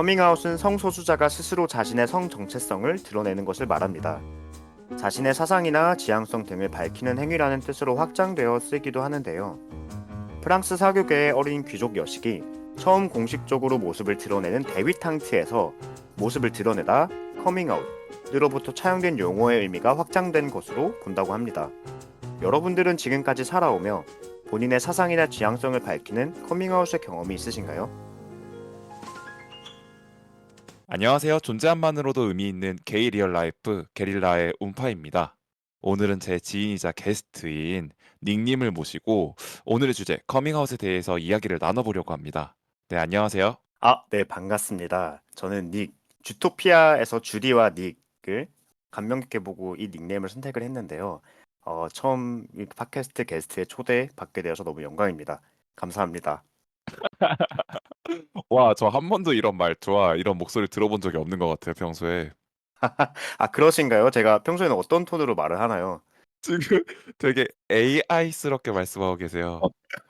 커밍아웃은 성소수자가 스스로 자신의 성 정체성을 드러내는 것을 말합니다. 자신의 사상이나 지향성 등을 밝히는 행위라는 뜻으로 확장되어 쓰기도 하는데요. 프랑스 사교계의 어린 귀족 여식이 처음 공식적으로 모습을 드러내는 데뷔탕트에서 모습을 드러내다 커밍아웃으로부터 차용된 용어의 의미가 확장된 것으로 본다고 합니다. 여러분들은 지금까지 살아오며 본인의 사상이나 지향성을 밝히는 커밍아웃의 경험이 있으신가요? 안녕하세요. 존재함만으로도 의미 있는 게이 리얼 라이프 게릴라의 운파입니다. 오늘은 제 지인이자 게스트인 닉님을 모시고 오늘의 주제 커밍아웃에 대해서 이야기를 나눠보려고 합니다. 네, 안녕하세요. 네, 반갑습니다. 저는 주토피아에서 주디와 닉을 감명 깊게 보고 이 닉네임을 선택을 했는데요. 처음 이 팟캐스트 게스트에 초대받게 되어서 너무 영광입니다. 감사합니다. 와, 저 한 번도 이런 말투와 이런 목소리 들어본 적이 없는 것 같아요, 평소에. 그러신가요? 제가 평소에는 어떤 톤으로 말을 하나요? 지금 되게 AI스럽게 말씀하고 계세요.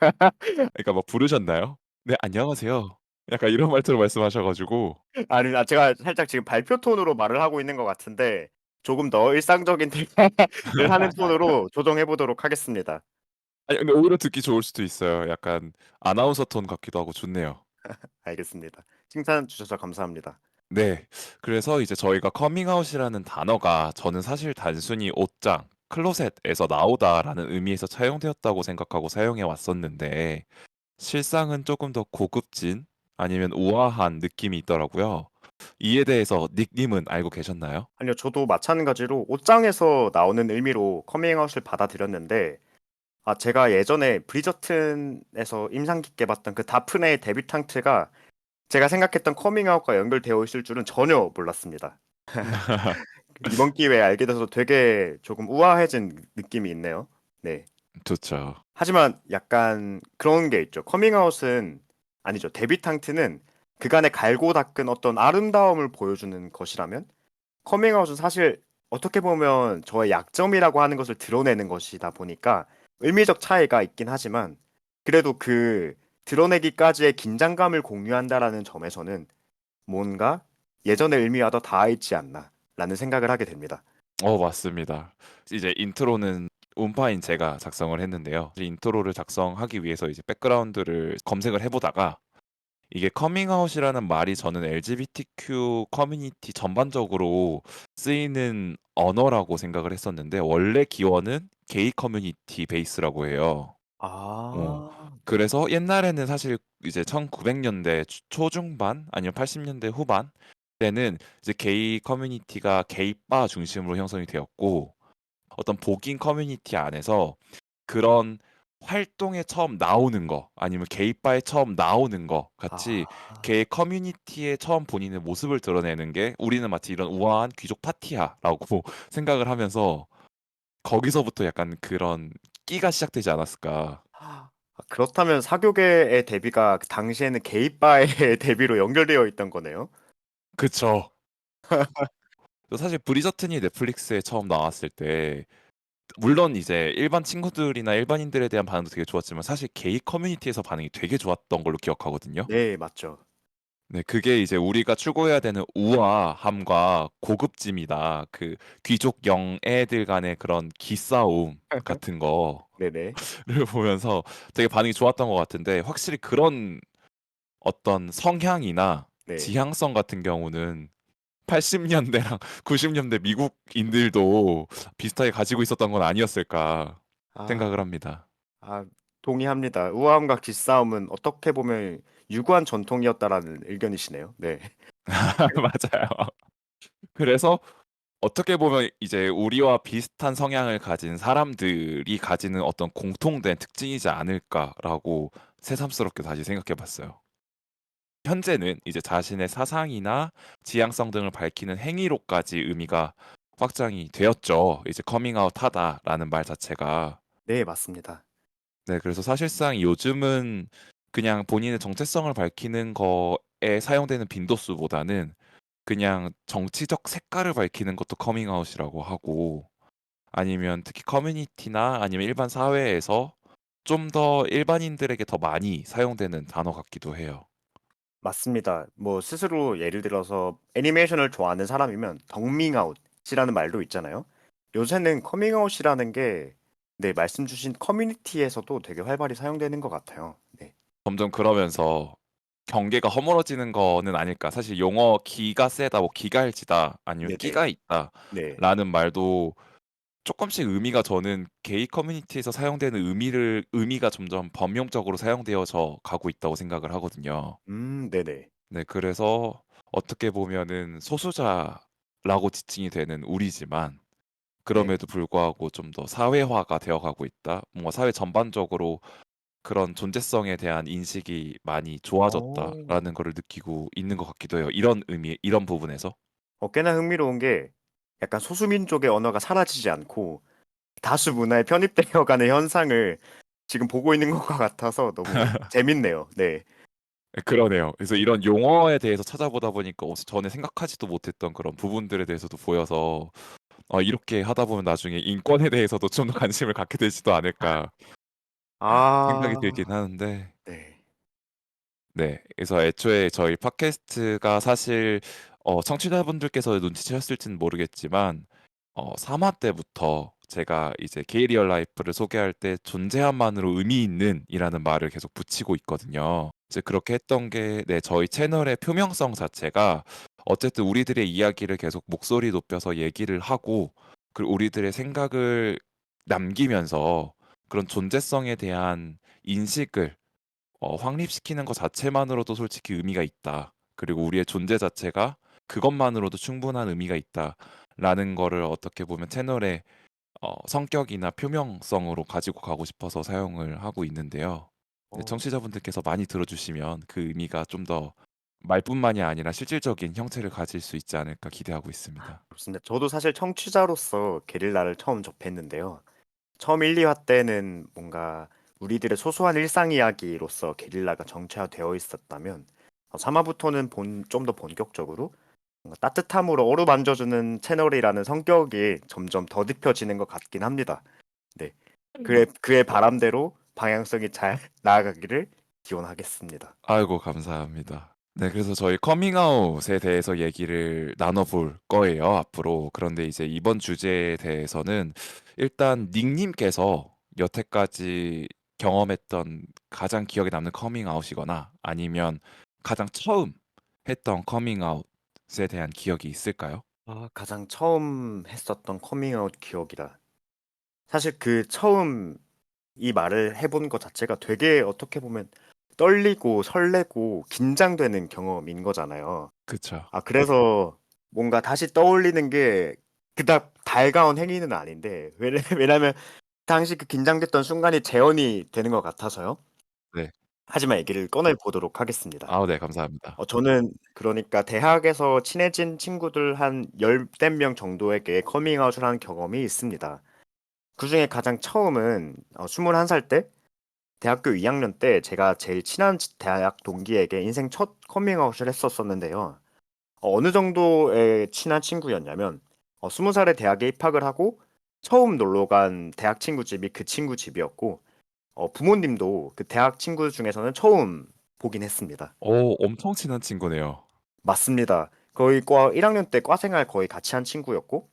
그러니까 뭐 부르셨나요? 네, 안녕하세요. 약간 이런 말투로 말씀하셔가지고. 아니, 제가 살짝 지금 발표 톤으로 말을 하고 있는 것 같은데 조금 더 일상적인 대화를 하는 톤으로 조정해 보도록 하겠습니다. 아니, 근데 오히려 듣기 좋을 수도 있어요. 약간 아나운서 톤 같기도 하고 좋네요. 알겠습니다. 칭찬 주셔서 감사합니다. 네. 그래서 이제 저희가 커밍아웃이라는 단어가 저는 사실 단순히 옷장, 클로셋에서 나오다라는 의미에서 차용되었다고 생각하고 사용해 왔었는데 실상은 조금 더 고급진 아니면 우아한 느낌이 있더라고요. 이에 대해서 닉님은 알고 계셨나요? 아니요, 저도 마찬가지로 옷장에서 나오는 의미로 커밍아웃을 받아들였는데, 제가 예전에 브리저튼에서 인상 깊게 봤던 그 다프네의 데뷔탕트가 제가 생각했던 커밍아웃과 연결되어 있을 줄은 전혀 몰랐습니다. 이번 기회에 알게 돼서 되게 조금 우아해진 느낌이 있네요. 네. 좋죠. 하지만 약간 그런 게 있죠. 커밍아웃은 아니죠. 데뷔탕트는 그간의 갈고 닦은 어떤 아름다움을 보여주는 것이라면 커밍아웃은 사실 어떻게 보면 저의 약점이라고 하는 것을 드러내는 것이다 보니까 의미적 차이가 있긴 하지만 그래도 그 드러내기까지의 긴장감을 공유한다라는 점에서는 뭔가 예전의 의미와 더 닿아있지 않나라는 생각을 하게 됩니다. 맞습니다. 이제 인트로는 음파인 제가 작성을 했는데요. 이 인트로를 작성하기 위해서 이제 백그라운드를 검색을 해보다가 이게 커밍아웃이라는 말이 저는 LGBTQ 커뮤니티 전반적으로 쓰이는 언어라고 생각을 했었는데 원래 기원은 게이 커뮤니티 베이스라고 해요. 어. 아, 그래서 옛날에는 사실 이제 1900년대 초중반 아니면 80년대 후반 때는 이제 게이 커뮤니티가 게이바 중심으로 형성이 되었고 어떤 복인 커뮤니티 안에서 그런 활동에 처음 나오는 거 아니면 게이바에 처음 나오는 거 같이 아, 게이 커뮤니티에 처음 본인의 모습을 드러내는 게 우리는 마치 이런 우아한 귀족 파티야라고 생각을 하면서 거기서부터 약간 그런 끼가 시작되지 않았을까. 그렇다면 사교계의 데뷔가 그 당시에는 게이바의 데뷔로 연결되어 있던 거네요. 그쵸. 또 사실 브리저튼이 넷플릭스에 처음 나왔을 때 물론 이제 일반 친구들이나 일반인들에 대한 반응도 되게 좋았지만 사실 게이 커뮤니티에서 반응이 되게 좋았던 걸로 기억하거든요. 네, 맞죠. 네, 그게 이제 우리가 추구해야 되는 우아함과 고급짐이다. 그 귀족 영애들 간의 그런 기싸움 같은 거를 네네. 보면서 되게 반응이 좋았던 것 같은데 확실히 그런 어떤 성향이나 네. 지향성 같은 경우는 80년대랑 90년대 미국인들도 비슷하게 가지고 있었던 건 아니었을까 아, 생각을 합니다. 아, 동의합니다. 우아함과 기싸움은 어떻게 보면 유구한 전통이었다라는 의견이시네요. 네. 맞아요. 그래서 어떻게 보면 이제 우리와 비슷한 성향을 가진 사람들이 가지는 어떤 공통된 특징이지 않을까라고 새삼스럽게 다시 생각해 봤어요. 현재는 이제 자신의 사상이나 지향성 등을 밝히는 행위로까지 의미가 확장이 되었죠. 이제 커밍아웃 하다라는 말 자체가. 네, 맞습니다. 네, 그래서 사실상 요즘은 그냥 본인의 정체성을 밝히는 거에 사용되는 빈도수보다는 그냥 정치적 색깔을 밝히는 것도 커밍아웃이라고 하고 아니면 특히 커뮤니티나 아니면 일반 사회에서 좀 더 일반인들에게 더 많이 사용되는 단어 같기도 해요. 맞습니다. 뭐 스스로 예를 들어서 애니메이션을 좋아하는 사람이면 덕밍아웃이라는 말도 있잖아요. 요새는 커밍아웃이라는 게 네, 말씀 주신 커뮤니티에서도 되게 활발히 사용되는 것 같아요. 네. 점점 그러면서 경계가 허물어지는 거는 아닐까. 사실 용어 기가 세다, 뭐 기갈지다, 아니면 네네. 끼가 네. 있다라는 말도 조금씩 의미가 저는 게이 커뮤니티에서 사용되는 의미가 점점 범용적으로 사용되어져 가고 있다고 생각을 하거든요. 네네. 네, 그래서 어떻게 보면은 소수자라고 지칭이 되는 우리지만 네. 그럼에도 불구하고 좀 더 사회화가 되어 가고 있다. 뭔가 사회 전반적으로 그런 존재성에 대한 인식이 많이 어. 좋아졌다라는 거를 느끼고 있는 것 같기도 해요. 이런 의미, 이런 부분에서. 꽤나 흥미로운 게 약간 소수민족의 언어가 사라지지 않고 다수 문화에 편입되어 가는 현상을 지금 보고 있는 것과 같아서 너무 재밌네요. 네. 예, 그러네요. 그래서 이런 용어에 대해서 찾아보다 보니까 전에 생각하지도 못했던 그런 부분들에 대해서도 보여서 이렇게 하다 보면 나중에 인권에 대해서도 좀 더 관심을 갖게 되지도 않을까 생각이 들긴 아. 하는데 네. 네. 그래서 애초에 저희 팟캐스트가 사실 청취자분들께서 눈치채셨을지는 모르겠지만 3화 때부터 제가 이제 게이 리얼 라이프를 소개할 때 존재함만으로 의미 있는이라는 말을 계속 붙이고 있거든요. 이제 그렇게 했던 게 네, 저희 채널의 표명성 자체가 어쨌든 우리들의 이야기를 계속 목소리 높여서 얘기를 하고 그리고 우리들의 생각을 남기면서 그런 존재성에 대한 인식을 확립시키는 것 자체만으로도 솔직히 의미가 있다. 그리고 우리의 존재 자체가 그것만으로도 충분한 의미가 있다라는 거를 어떻게 보면 채널의 성격이나 표명성으로 가지고 가고 싶어서 사용을 하고 있는데요. 네, 어. 청취자분들께서 많이 들어주시면 그 의미가 좀 더 말뿐만이 아니라 실질적인 형태를 가질 수 있지 않을까 기대하고 있습니다. 그렇습니다. 저도 사실 청취자로서 게릴라를 처음 접했는데요. 처음 1-2화 때는 뭔가 우리들의 소소한 일상 이야기로서 게릴라가 정체화되어 있었다면 3화부터는 좀 더 본격적으로 뭔가 따뜻함으로 어루만져주는 채널이라는 성격이 점점 더딥혀지는 것 같긴 합니다. 네. 그의 바람대로 방향성이 잘 나아가기를 기원하겠습니다. 아이고, 감사합니다. 네, 그래서 저희 커밍아웃에 대해서 얘기를 나눠볼 거예요, 앞으로. 그런데 이제 이번 주제에 대해서는 일단 닉님께서 여태까지 경험했던 가장 기억에 남는 커밍아웃이거나 아니면 가장 처음 했던 커밍아웃에 대한 기억이 있을까요? 가장 처음 했었던 커밍아웃 기억이라. 사실 그 처음 이 말을 해본 것 자체가 되게 어떻게 보면 떨리고 설레고 긴장되는 경험인 거잖아요. 그쵸. 그래서 뭔가 다시 떠올리는 게 그닥 달가운 행위는 아닌데, 왜냐면 당시 그 긴장됐던 순간이 재현이 되는 것 같아서요. 네. 하지만 얘기를 꺼내 보도록 하겠습니다. 네, 감사합니다. 저는 그러니까 대학에서 친해진 친구들 한 열댓 명 정도에게 커밍아웃을 한 경험이 있습니다. 그중에 가장 처음은 21살 때 대학교 2학년 때 제가 제일 친한 대학 동기에게 인생 첫 커밍아웃을 했었었는데요. 어느 정도의 친한 친구였냐면 20살에 대학에 입학을 하고 처음 놀러 간 대학 친구 집이 그 친구 집이었고 부모님도 그 대학 친구 중에서는 처음 보긴 했습니다. 엄청 친한 친구네요. 맞습니다. 거의 과 1학년 때 과생활 거의 같이 한 친구였고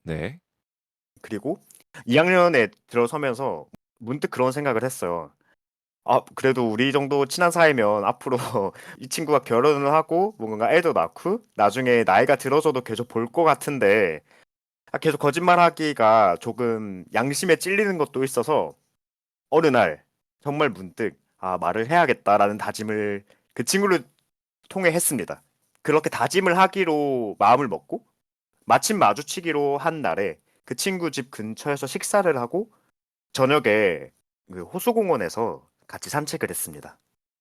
네. 그리고 2학년에 들어서면서 문득 그런 생각을 했어요. 그래도 우리 정도 친한 사이면 앞으로 이 친구가 결혼을 하고 뭔가 애도 낳고 나중에 나이가 들어서도 계속 볼 것 같은데 계속 거짓말하기가 조금 양심에 찔리는 것도 있어서 어느 날 정말 문득 말을 해야겠다라는 다짐을 그 친구를 통해 했습니다. 그렇게 다짐을 하기로 마음을 먹고 마침 마주치기로 한 날에 그 친구 집 근처에서 식사를 하고 저녁에 그 호수공원에서 같이 산책을 했습니다.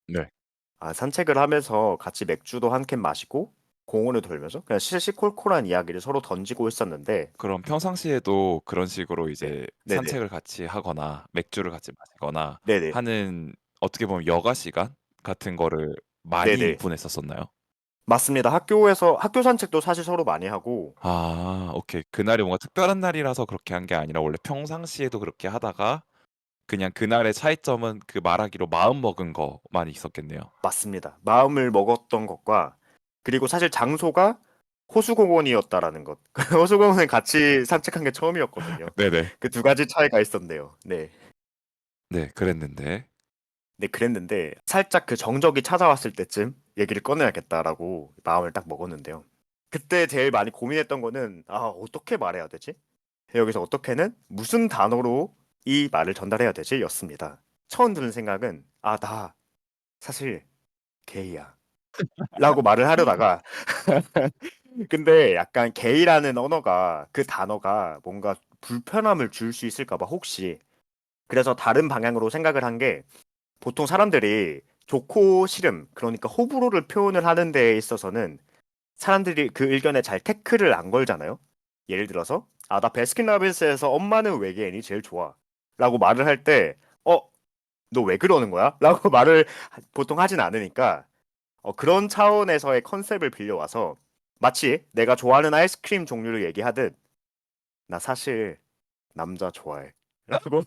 네. 산책을 하면서 같이 맥주도 한 캔 마시고 공원을 돌면서 그냥 시시콜콜한 이야기를 서로 던지고 있었는데 그럼 평상시에도 그런 식으로 네. 이제 네네. 산책을 같이 하거나 맥주를 같이 마시거나 네네. 하는 어떻게 보면 여가 시간 같은 거를 많이 네네. 보냈었었나요? 맞습니다. 학교에서 학교 산책도 사실 서로 많이 하고 오케이. 그날이 뭔가 특별한 날이라서 그렇게 한 게 아니라 원래 평상시에도 그렇게 하다가 그냥 그날의 차이점은 그 말하기로 마음먹은 거만 있었겠네요. 맞습니다. 마음을 먹었던 것과 그리고 사실 장소가 호수공원이었다라는 것. 호수공원을 같이 산책한 게 처음이었거든요. 네네. 그 두 가지 차이가 있었네요. 네. 네, 그랬는데. 네, 그랬는데 살짝 그 정적이 찾아왔을 때쯤 얘기를 꺼내야겠다라고 마음을 딱 먹었는데요. 그때 제일 많이 고민했던 거는 어떻게 말해야 되지? 여기서 어떻게는 무슨 단어로 이 말을 전달해야 되지? 였습니다. 처음 드는 생각은 나 사실 게이야. 라고 말을 하려다가 근데 약간 게이라는 언어가 그 단어가 뭔가 불편함을 줄 수 있을까 봐 혹시 그래서 다른 방향으로 생각을 한 게 보통 사람들이 좋고 싫음 그러니까 호불호를 표현을 하는 데에 있어서는 사람들이 그 의견에 잘 태클을 안 걸잖아요. 예를 들어서 나 베스킨라빈스에서 엄마는 외계인이 제일 좋아 라고 말을 할 때 너 왜 그러는 거야? 라고 말을 보통 하진 않으니까 그런 차원에서의 컨셉을 빌려와서 마치 내가 좋아하는 아이스크림 종류를 얘기하듯 나 사실 남자 좋아해 라고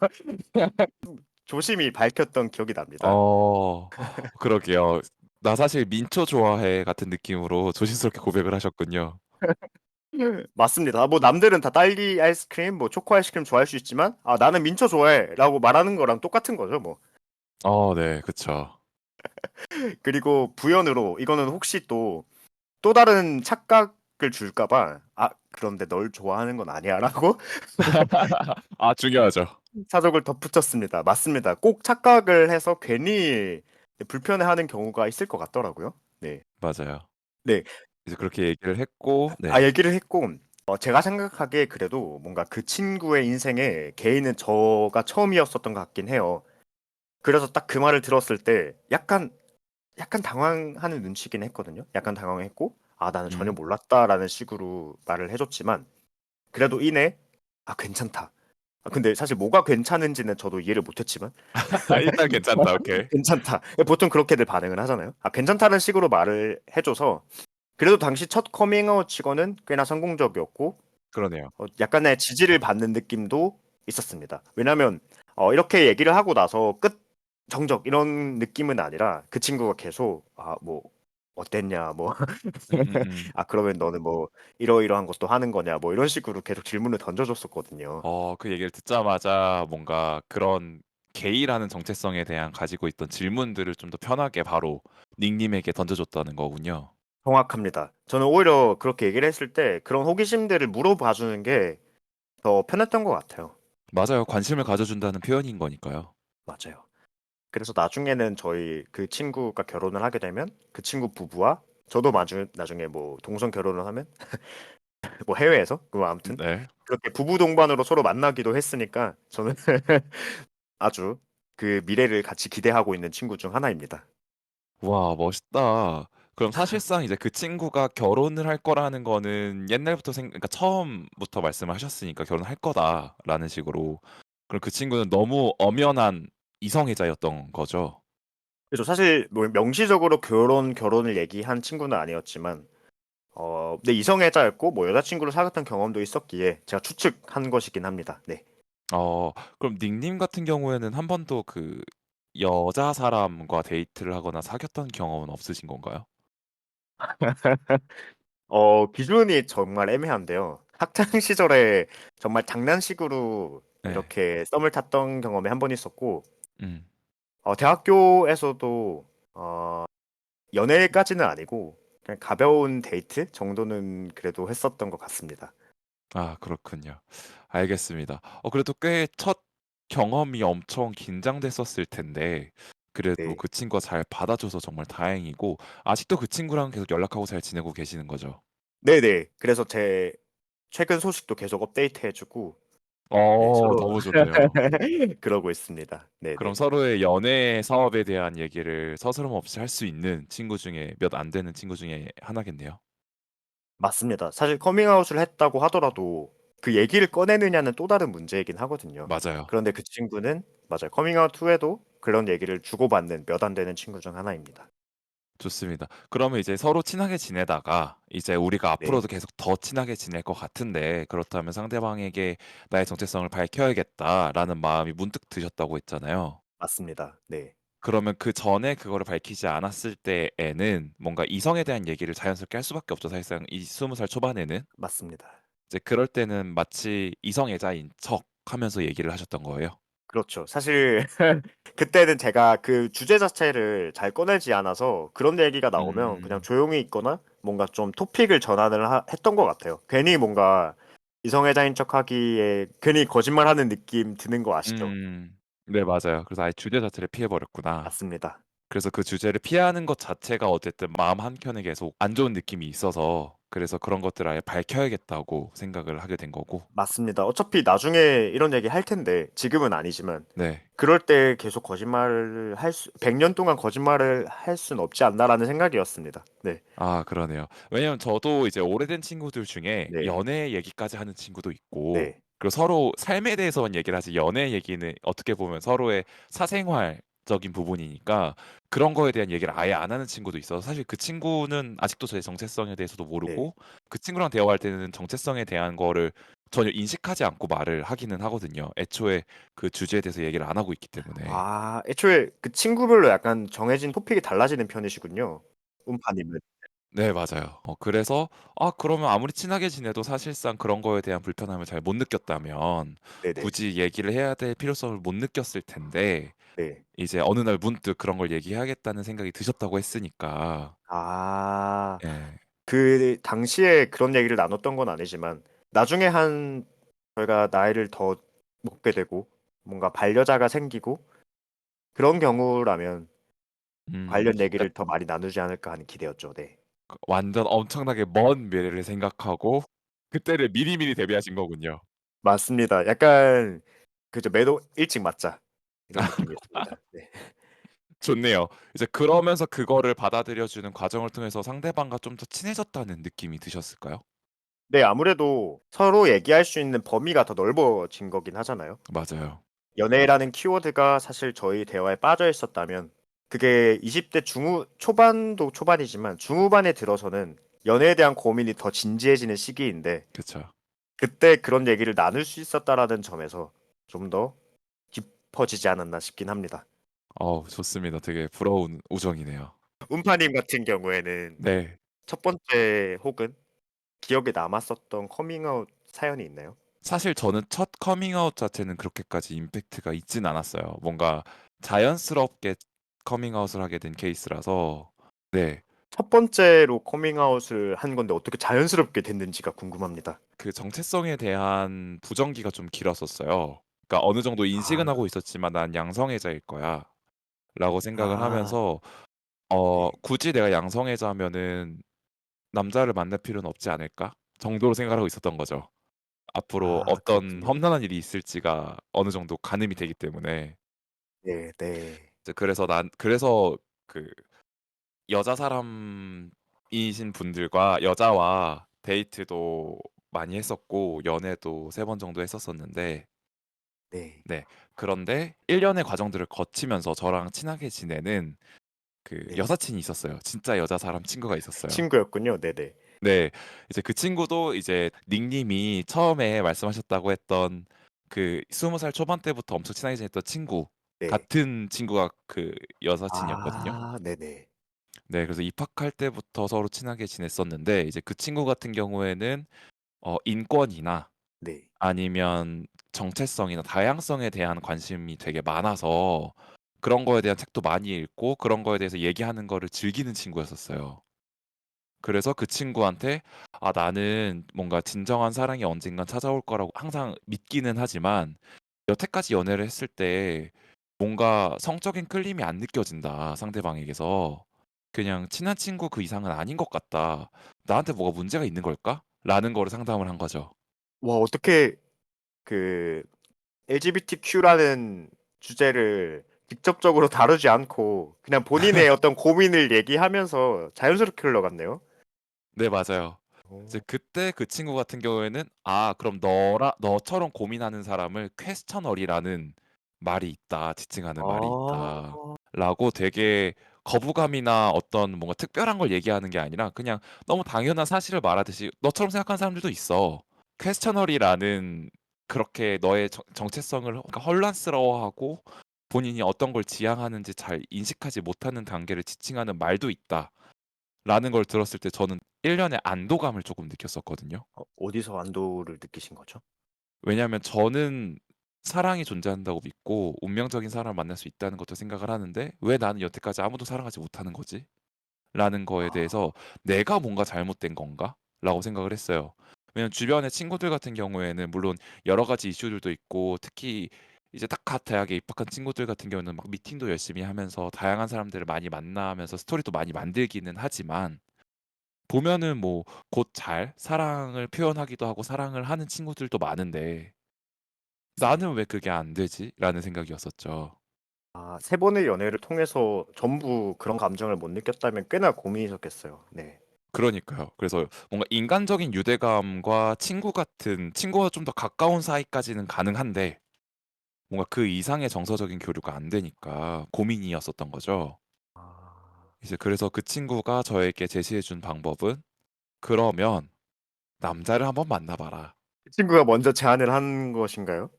조심히 밝혔던 기억이 납니다. 어, 그러게요. 나 사실 민초 좋아해 같은 느낌으로 조심스럽게 고백을 하셨군요. 맞습니다. 뭐 남들은 다 딸기 아이스크림, 뭐 초코 아이스크림 좋아할 수 있지만 나는 민초 좋아해라고 말하는 거랑 똑같은 거죠, 뭐. 네, 그쵸. 그리고 부연으로 이거는 혹시 또 다른 착각을 줄까 봐 그런데 널 좋아하는 건 아니야라고 아, 중요하죠. 사족을 덧붙였습니다. 맞습니다. 꼭 착각을 해서 괜히 불편해하는 경우가 있을 것 같더라고요. 네. 맞아요. 네. 이제 그렇게 얘기를 했고, 네. 얘기를 했고 제가 생각하기에 그래도 뭔가 그 친구의 인생에 개인은 저가 처음이었었던 것 같긴 해요. 그래서 딱 그 말을 들었을 때 약간 당황하는 눈치긴 했거든요. 약간 당황했고, 나는 전혀 음. 몰랐다라는 식으로 말을 해줬지만, 그래도 이내, 괜찮다. 근데 사실 뭐가 괜찮은지는 저도 이해를 못했지만, 일단 괜찮다. 오케이. 괜찮다. 보통 그렇게들 반응을 하잖아요. 괜찮다는 식으로 말을 해줘서, 그래도 당시 첫 커밍아웃 치고는 꽤나 성공적이었고, 그러네요. 약간의 지지를 받는 느낌도 있었습니다. 왜냐면 이렇게 얘기를 하고 나서 끝 정적 이런 느낌은 아니라 그 친구가 계속 뭐 어땠냐 뭐 그러면 너는 뭐 이러이러한 것도 하는 거냐 뭐 이런 식으로 계속 질문을 던져줬었거든요. 그 얘기를 듣자마자 뭔가 그런 게이라는 정체성에 대한 가지고 있던 질문들을 좀 더 편하게 바로 닉님에게 던져줬다는 거군요. 정확합니다. 저는 오히려 그렇게 얘기를 했을 때 그런 호기심들을 물어봐 주는 게 더 편했던 것 같아요. 맞아요. 관심을 가져준다는 표현인 거니까요. 맞아요. 그래서 나중에는 저희 그 친구가 결혼을 하게 되면 그 친구 부부와 저도 나중에 뭐 동성 결혼을 하면 뭐 해외에서 그 아무튼 네. 그렇게 부부 동반으로 서로 만나기도 했으니까 저는 아주 그 미래를 같이 기대하고 있는 친구 중 하나입니다. 와, 멋있다. 그럼 사실상 이제 그 친구가 결혼을 할 거라는 거는 옛날부터 그러니까 처음부터 말씀을 하셨으니까 결혼할 거다라는 식으로. 그럼 그 친구는 너무 엄연한 이성애자였던 거죠. 그래서 사실 뭐 명시적으로 결혼을 얘기한 친구는 아니었지만 내 이성애자였고 뭐 여자친구를 사귀었던 경험도 있었기에 제가 추측한 것이긴 합니다. 네. 그럼 닉님 같은 경우에는 한 번도 그 여자 사람과 데이트를 하거나 사귀었던 경험은 없으신 건가요? 기준이 정말 애매한데요. 학창 시절에 정말 장난식으로 네. 이렇게 썸을 탔던 경험이 한 번 있었고, 음. 대학교에서도 연애까지는 아니고 그냥 가벼운 데이트 정도는 그래도 했었던 것 같습니다. 아, 그렇군요. 알겠습니다. 그래도 꽤 첫 경험이 엄청 긴장됐었을 텐데 그래도 네. 그 친구가 잘 받아줘서 정말 다행이고 아직도 그 친구랑 계속 연락하고 잘 지내고 계시는 거죠? 네네. 그래서 제 최근 소식도 계속 업데이트 해주고, 네, 서로 너무 좋네요. 그러고 있습니다. 그럼 네네. 서로의 연애 사업에 대한 얘기를 서스럼 없이 할 수 있는 친구 중에 몇 안 되는 친구 중에 하나겠네요. 맞습니다. 사실 커밍아웃을 했다고 하더라도 그 얘기를 꺼내느냐는 또 다른 문제이긴 하거든요. 맞아요. 그런데 그 친구는 맞아요. 커밍아웃 후에도 그런 얘기를 주고받는 몇 안 되는 친구 중 하나입니다. 좋습니다. 그러면 이제 서로 친하게 지내다가 이제 우리가 네. 앞으로도 계속 더 친하게 지낼 것 같은데 그렇다면 상대방에게 "나의 정체성을 밝혀야겠다."라는 마음이 문득 드셨다고 했잖아요. 맞습니다. 네. 그러면 그전에 그거를 밝히지 않았을 때에는 뭔가 이성에 대한 얘기를 자연스럽게 할 수밖에 없죠, 사실상 이 20살 초반에는. 맞습니다. 이제 그럴 때는 마치 이성애자인 척하면서 얘기를 하셨던 거예요? 그렇죠. 사실 그때는 제가 그 주제 자체를 잘 꺼내지 않아서 그런 얘기가 나오면 그냥 음. 조용히 있거나 뭔가 좀 토픽을 전환을 했던 것 같아요. 괜히 뭔가 이성애자인 척하기에 괜히 거짓말하는 느낌 드는 거 아시죠? 음. 네 맞아요. 그래서 아예 주제 자체를 피해 버렸구나. 맞습니다. 그래서 그 주제를 피하는 것 자체가 어쨌든 마음 한켠에 계속 안 좋은 느낌이 있어서 그래서 그런 것들을 아예 밝혀야겠다고 생각을 하게 된 거고. 맞습니다. 어차피 나중에 이런 얘기 할 텐데 지금은 아니지만 네. 그럴 때 계속 거짓말을 100년 동안 거짓말을 할 순 없지 않나라는 생각이었습니다. 네. 아 그러네요. 왜냐면 저도 이제 오래된 친구들 중에 네. 연애 얘기까지 하는 친구도 있고 네. 그리고 서로 삶에 대해서만 얘기를 하지 연애 얘기는 어떻게 보면 서로의 사생활적인 부분이니까 그런 거에 대한 얘기를 아예 안 하는 친구도 있어서 사실 그 친구는 아직도 저의 정체성에 대해서도 네. 모르고 그 친구랑 대화할 때는 정체성에 대한 거를 전혀 인식하지 않고 말을 하기는 하거든요. 애초에 그 주제에 대해서 얘기를 안 하고 있기 때문에. 아, 애초에 그 친구별로 약간 정해진 토픽이 달라지는 편이시군요. 음파님은. 네 맞아요. 그래서 그러면 아무리 친하게 지내도 사실상 그런 거에 대한 불편함을 잘 못 느꼈다면 네네. 굳이 얘기를 해야 될 필요성을 못 느꼈을 텐데 네. 이제 어느 날 문득 그런 걸 얘기해야겠다는 생각이 드셨다고 했으니까 아. 예. 그 당시에 그런 얘기를 나눴던 건 아니지만 나중에 저희가 나이를 더 먹게 되고 뭔가 반려자가 생기고 그런 경우라면 음. 관련 얘기를 더 약간 많이 나누지 않을까 하는 기대였죠. 네. 완전 엄청나게 먼 미래를 생각하고 그때를 미리미리 대비하신 거군요. 맞습니다. 약간 그죠. "매도 일찍 맞자." 이런 느낌이었습니다. 네. 좋네요. 이제 그러면서 그거를 받아들여 주는 과정을 통해서 상대방과 좀 더 친해졌다는 느낌이 드셨을까요? 네, 아무래도 서로 얘기할 수 있는 범위가 더 넓어진 거긴 하잖아요. 맞아요. 연애라는 키워드가 사실 저희 대화에 빠져 있었다면 그게 20대 초반도 초반이지만 중후반에 들어서는 연애에 대한 고민이 더 진지해지는 시기인데 그쵸. 그때 그런 얘기를 나눌 수 있었다라는 점에서 좀 더 깊어지지 않았나 싶긴 합니다. 좋습니다. 되게 부러운 우정이네요. 운파님 같은 경우에는 네. 첫 번째 혹은 기억에 남았었던 커밍아웃 사연이 있나요? 사실 저는 첫 커밍아웃 자체는 그렇게까지 임팩트가 있진 않았어요. 뭔가 자연스럽게 커밍아웃을 하게 된 케이스라서 네. 첫 번째로 커밍아웃을 한 건데 어떻게 자연스럽게 됐는지가 궁금합니다. 그 정체성에 대한 부정기가 좀 길었었어요. 그러니까 어느 정도 인식은 아. 하고 있었지만 '난 양성애자일 거야.'라고 생각을 아. 하면서 네. '굳이 내가 양성애자면은 남자를 만날 필요는 없지 않을까?' 정도로 생각을 하고 있었던 거죠. 앞으로 아, 어떤 그렇군요. 험난한 일이 있을지가 어느 정도 가늠이 되기 때문에 네, 네. 이제 그래서 그 여자 사람이신 분들과 여자와 데이트도 많이 했었고 연애도 3번 정도 했었었는데 네. 네. 그런데 1 년의 과정들을 거치면서 저랑 친하게 지내는 그 네. 여사친이 있었어요. 진짜 여자 사람 친구가 있었어요. 친구였군요. 네네. 네. 이제 그 친구도 이제 닉님이 처음에 말씀하셨다고 했던 그 20살 초반 때부터 엄청 친하게 지냈던 친구 네. 같은 친구가 그 여사친이었거든요. 아, 네네. 네. 그래서 입학할 때부터 서로 친하게 지냈었는데 이제 그 친구 같은 경우에는 인권이나 네. 아니면 정체성이나 다양성에 대한 관심이 되게 많아서 그런 거에 대한 책도 많이 읽고 그런 거에 대해서 얘기하는 거를 즐기는 친구였었어요. 그래서 그 친구한테 나는 뭔가 진정한 사랑이 언젠간 찾아올 거라고 항상 믿기는 하지만 여태까지 연애를 했을 때 뭔가 성적인 끌림이 안 느껴진다, 상대방에게서. 그냥 친한 친구 그 이상은 아닌 것 같다. 나한테 뭐가 문제가 있는 걸까?'라는 거를 상담을 한 거죠. 와, 어떻게 그 LGBTQ라는 주제를 직접적으로 다루지 않고 그냥 본인의 어떤 고민을 얘기하면서 자연스럽게 흘러갔네요. 네 맞아요. 이제 어. 그때 그 친구 같은 경우에는 그럼 너처럼 고민하는 사람을 퀘스처널이라는 말이 있다. 지칭하는 말이 아. 있다.'라고 되게 거부감이나 어떤 뭔가 특별한 걸 얘기하는 게 아니라 그냥 너무 당연한 사실을 말하듯이 "너처럼 생각하는 사람들도 있어." 퀘스처너리라는 그렇게 너의 정체성을 그러니까 혼란스러워하고 본인이 어떤 걸 지향하는지 잘 인식하지 못하는 단계를 지칭하는 말도 있다라는 걸 들었을 때 저는 일련의 안도감을 조금 느꼈었거든요. 어디서 안도를 느끼신 거죠? 왜냐하면 저는 사랑이 존재한다고 믿고 운명적인 사람을 만날 수 있다는 것도 생각을 하는데 '왜 나는 여태까지 아무도 사랑하지 못하는 거지?' 라는 거에 아. 대해서 '내가 뭔가 잘못된 건가?'라고 생각을 했어요. 왜냐면 주변의 친구들 같은 경우에는 물론 여러 가지 이슈들도 있고 특히 이제 딱 갓 대학에 입학한 친구들 같은 경우는 막 미팅도 열심히 하면서 다양한 사람들을 많이 만나면서 스토리도 많이 만들기는 하지만 보면은 뭐 곧 잘 사랑을 표현하기도 하고 사랑을 하는 친구들도 많은데 네. '나는 왜 그게 안 되지?'라는 생각이었었죠. 세 번의 연애를 통해서 전부 그런 감정을 못 느꼈다면 꽤나 고민이셨겠어요. 네. 그러니까요. 그래서 뭔가 인간적인 유대감과 친구 같은 친구와 좀 더 가까운 사이까지는 가능한데 뭔가 그 이상의 정서적인 교류가 안 되니까 고민이었었던 거죠. 아. 이제 그래서 그 친구가 저에게 제시해 준 방법은 "그러면 남자를 한번 만나 봐라." 그 친구가 먼저 제안을 한 것인가요?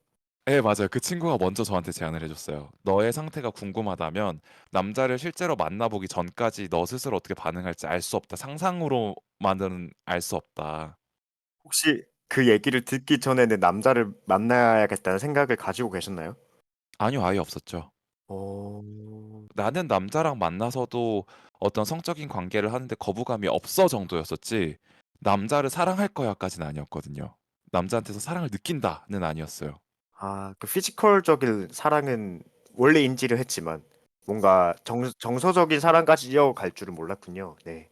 예 맞아요. 그 친구가 먼저 저한테 제안을 해 줬어요. "너의 상태가 궁금하다면 남자를 실제로 만나 보기 전까지 너 스스로 어떻게 반응할지 알 수 없다. 상상으로만은 알 수 없다." 혹시 그 얘기를 듣기 전에는 남자를 만나야겠다는 생각을 가지고 계셨나요? 아니요. 아예 없었죠. 어. 나는 남자랑 만나서도 어떤 성적인 관계를 하는데 거부감이 없어 정도였었지 남자를 사랑할 거야까지는 아니었거든요. 남자한테서 사랑을 느낀다는 아니었어요. 그 피지컬적인 사랑은 원래 인지를 했지만 뭔가 정서적인 사랑까지 이어갈 줄은 몰랐군요. 네.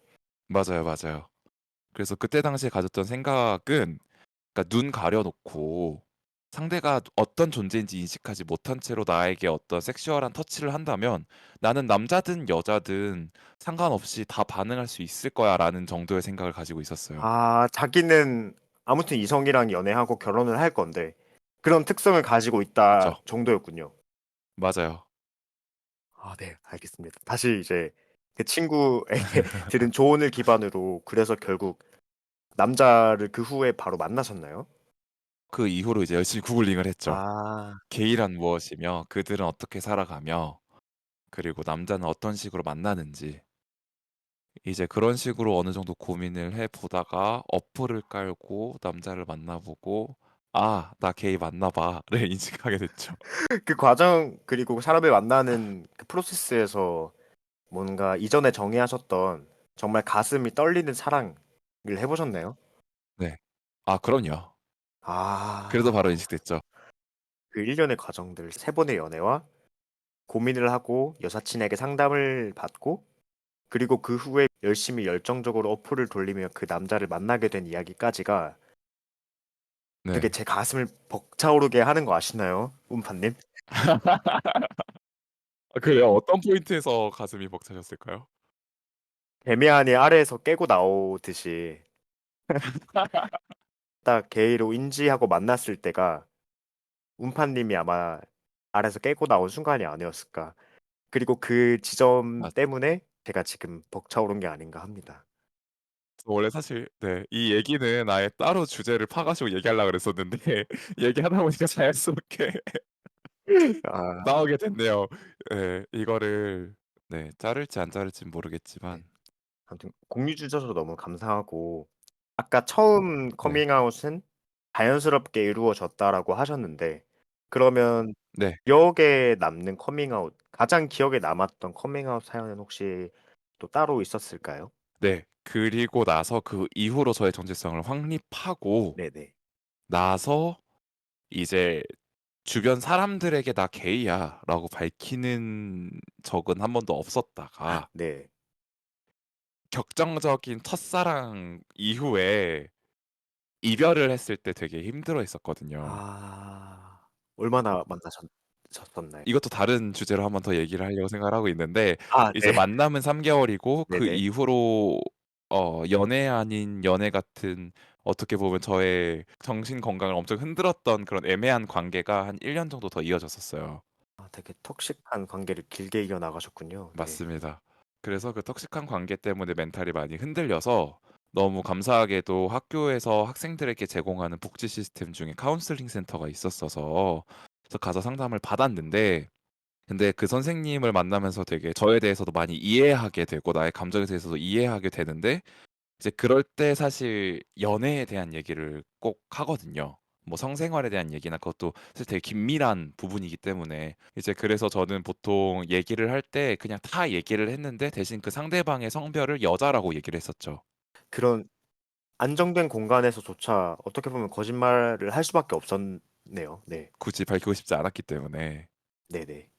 맞아요, 맞아요. 그래서 그때 당시에 가졌던 생각은 그러니까 눈 가려 놓고 상대가 어떤 존재인지 인식하지 못한 채로 나에게 어떤 섹슈얼한 터치를 한다면 '나는 남자든 여자든 상관없이 다 반응할 수 있을 거야.'라는 정도의 생각을 가지고 있었어요. 자기는 아무튼 이성이랑 연애하고 결혼을 할 건데 그런 특성을 가지고 있다 그쵸. 정도였군요. 맞아요. 네. 알겠습니다. 다시 이제 그 친구에게 들은 조언을 기반으로 그래서 결국 남자를 그 후에 바로 만나셨나요? 그 이후로 이제 열심히 구글링을 했죠. 아. 게이란 무엇이며 그들은 어떻게 살아가며 그리고 남자는 어떤 식으로 만나는지 이제 그런 식으로 어느 정도 고민을 해 보다가 어플을 깔고 남자를 만나 보고 '아 나 게이 맞나 봐.'를 인식하게 됐죠. 그 과정 그리고 사람을 만나는 그 프로세스에서 뭔가 이전에 정의하셨던 정말 가슴이 떨리는 사랑을 해 보셨나요? 네. 아 그럼요. 그래서 아. 바로 인식됐죠. 그 1 년의 과정들 3 번의 연애와 고민을 하고 여사친에게 상담을 받고 그리고 그 후에 열심히 열정적으로 어플을 돌리며 그 남자를 만나게 된 이야기까지가 되게 네. 제 가슴을 벅차오르게 하는 거 아시나요? 운파님? 아 그래요? 어떤 포인트에서 가슴이 벅차셨을까요? 개미안이 아래에서 깨고 나오듯이 딱 게이로 인지하고 만났을 때가 운파님이 아마 아래에서 깨고 나온 순간이 아니었을까. 그리고 그 지점 맞 때문에 제가 지금 벅차오른 게 아닌가 합니다. 원래 사실 네 이 얘기는 아예 따로 주제를 파 가지고 얘기하려고 그랬었는데 얘기하다 보니까 자연스럽게 아 나오게 됐네요. 예. 이거를 네 자를지 안 자를지는 네. 모르겠지만 아무튼 공유 주셔서 너무 감사하고 아까 처음 네. 커밍아웃은 "자연스럽게 이루어졌다."라고 하셨는데 그러면 네. 기억에 남는 커밍아웃 가장 기억에 남았던 커밍아웃 사연은 혹시 또 따로 있었을까요? 네. 그리고 나서 그 이후로 저의 정체성을 확립하고 네네. 나서 이제 주변 사람들에게 "나 게이야."라고 밝히는 적은 한 번도 없었다가 네. 격정적인 첫사랑 이후에 이별을 했을 때 되게 힘들어했었거든요. 얼마나 만나셨 셨었나요? 이것도 다른 주제로 한번 더 얘기를 하려고 생각을 하고 있는데 이제 네. 만남은 3 개월이고 그 네네. 이후로 연애 아닌 연애 같은 어떻게 보면 저의 정신 건강을 엄청 흔들었던 그런 애매한 관계가 한 1년 정도 더 이어졌었어요. 되게 톡식한 관계를 길게 이어나가셨군요. 네. 맞습니다. 그래서 그 톡식한 관계 때문에 멘탈이 많이 흔들려서 너무 감사하게도 학교에서 학생들에게 제공하는 복지 시스템 중에 카운슬링 센터가 있었어서 그래서 가서 상담을 받았는데 근데 그 선생님을 만나면서 되게 저에 대해서도 많이 이해하게 되고 나의 감정에 대해서도 이해하게 되는데 이제 그럴 때 사실 연애에 대한 얘기를 꼭 하거든요. 뭐 성생활에 대한 얘기나 그것도 사실 되게 긴밀한 부분이기 때문에 이제 그래서 저는 보통 얘기를 할 때 그냥 다 얘기를 했는데 대신 그 상대방의 성별을 여자라고 얘기를 했었죠. 그런 안정된 공간에서조차 어떻게 보면 거짓말을 할 수밖에 없었네요. 네. 굳이 밝히고 싶지 않았기 때문에. 네네.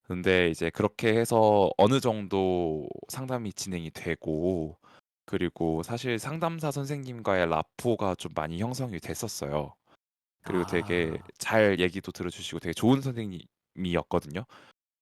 근데 이제 그렇게 해서 어느 정도 상담이 진행이 되고 그리고 사실 상담사 선생님과의 라포가 좀 많이 형성이 됐었어요. 그리고 되게 아. 잘 얘기도 들어주시고 되게 좋은 선생님이었거든요.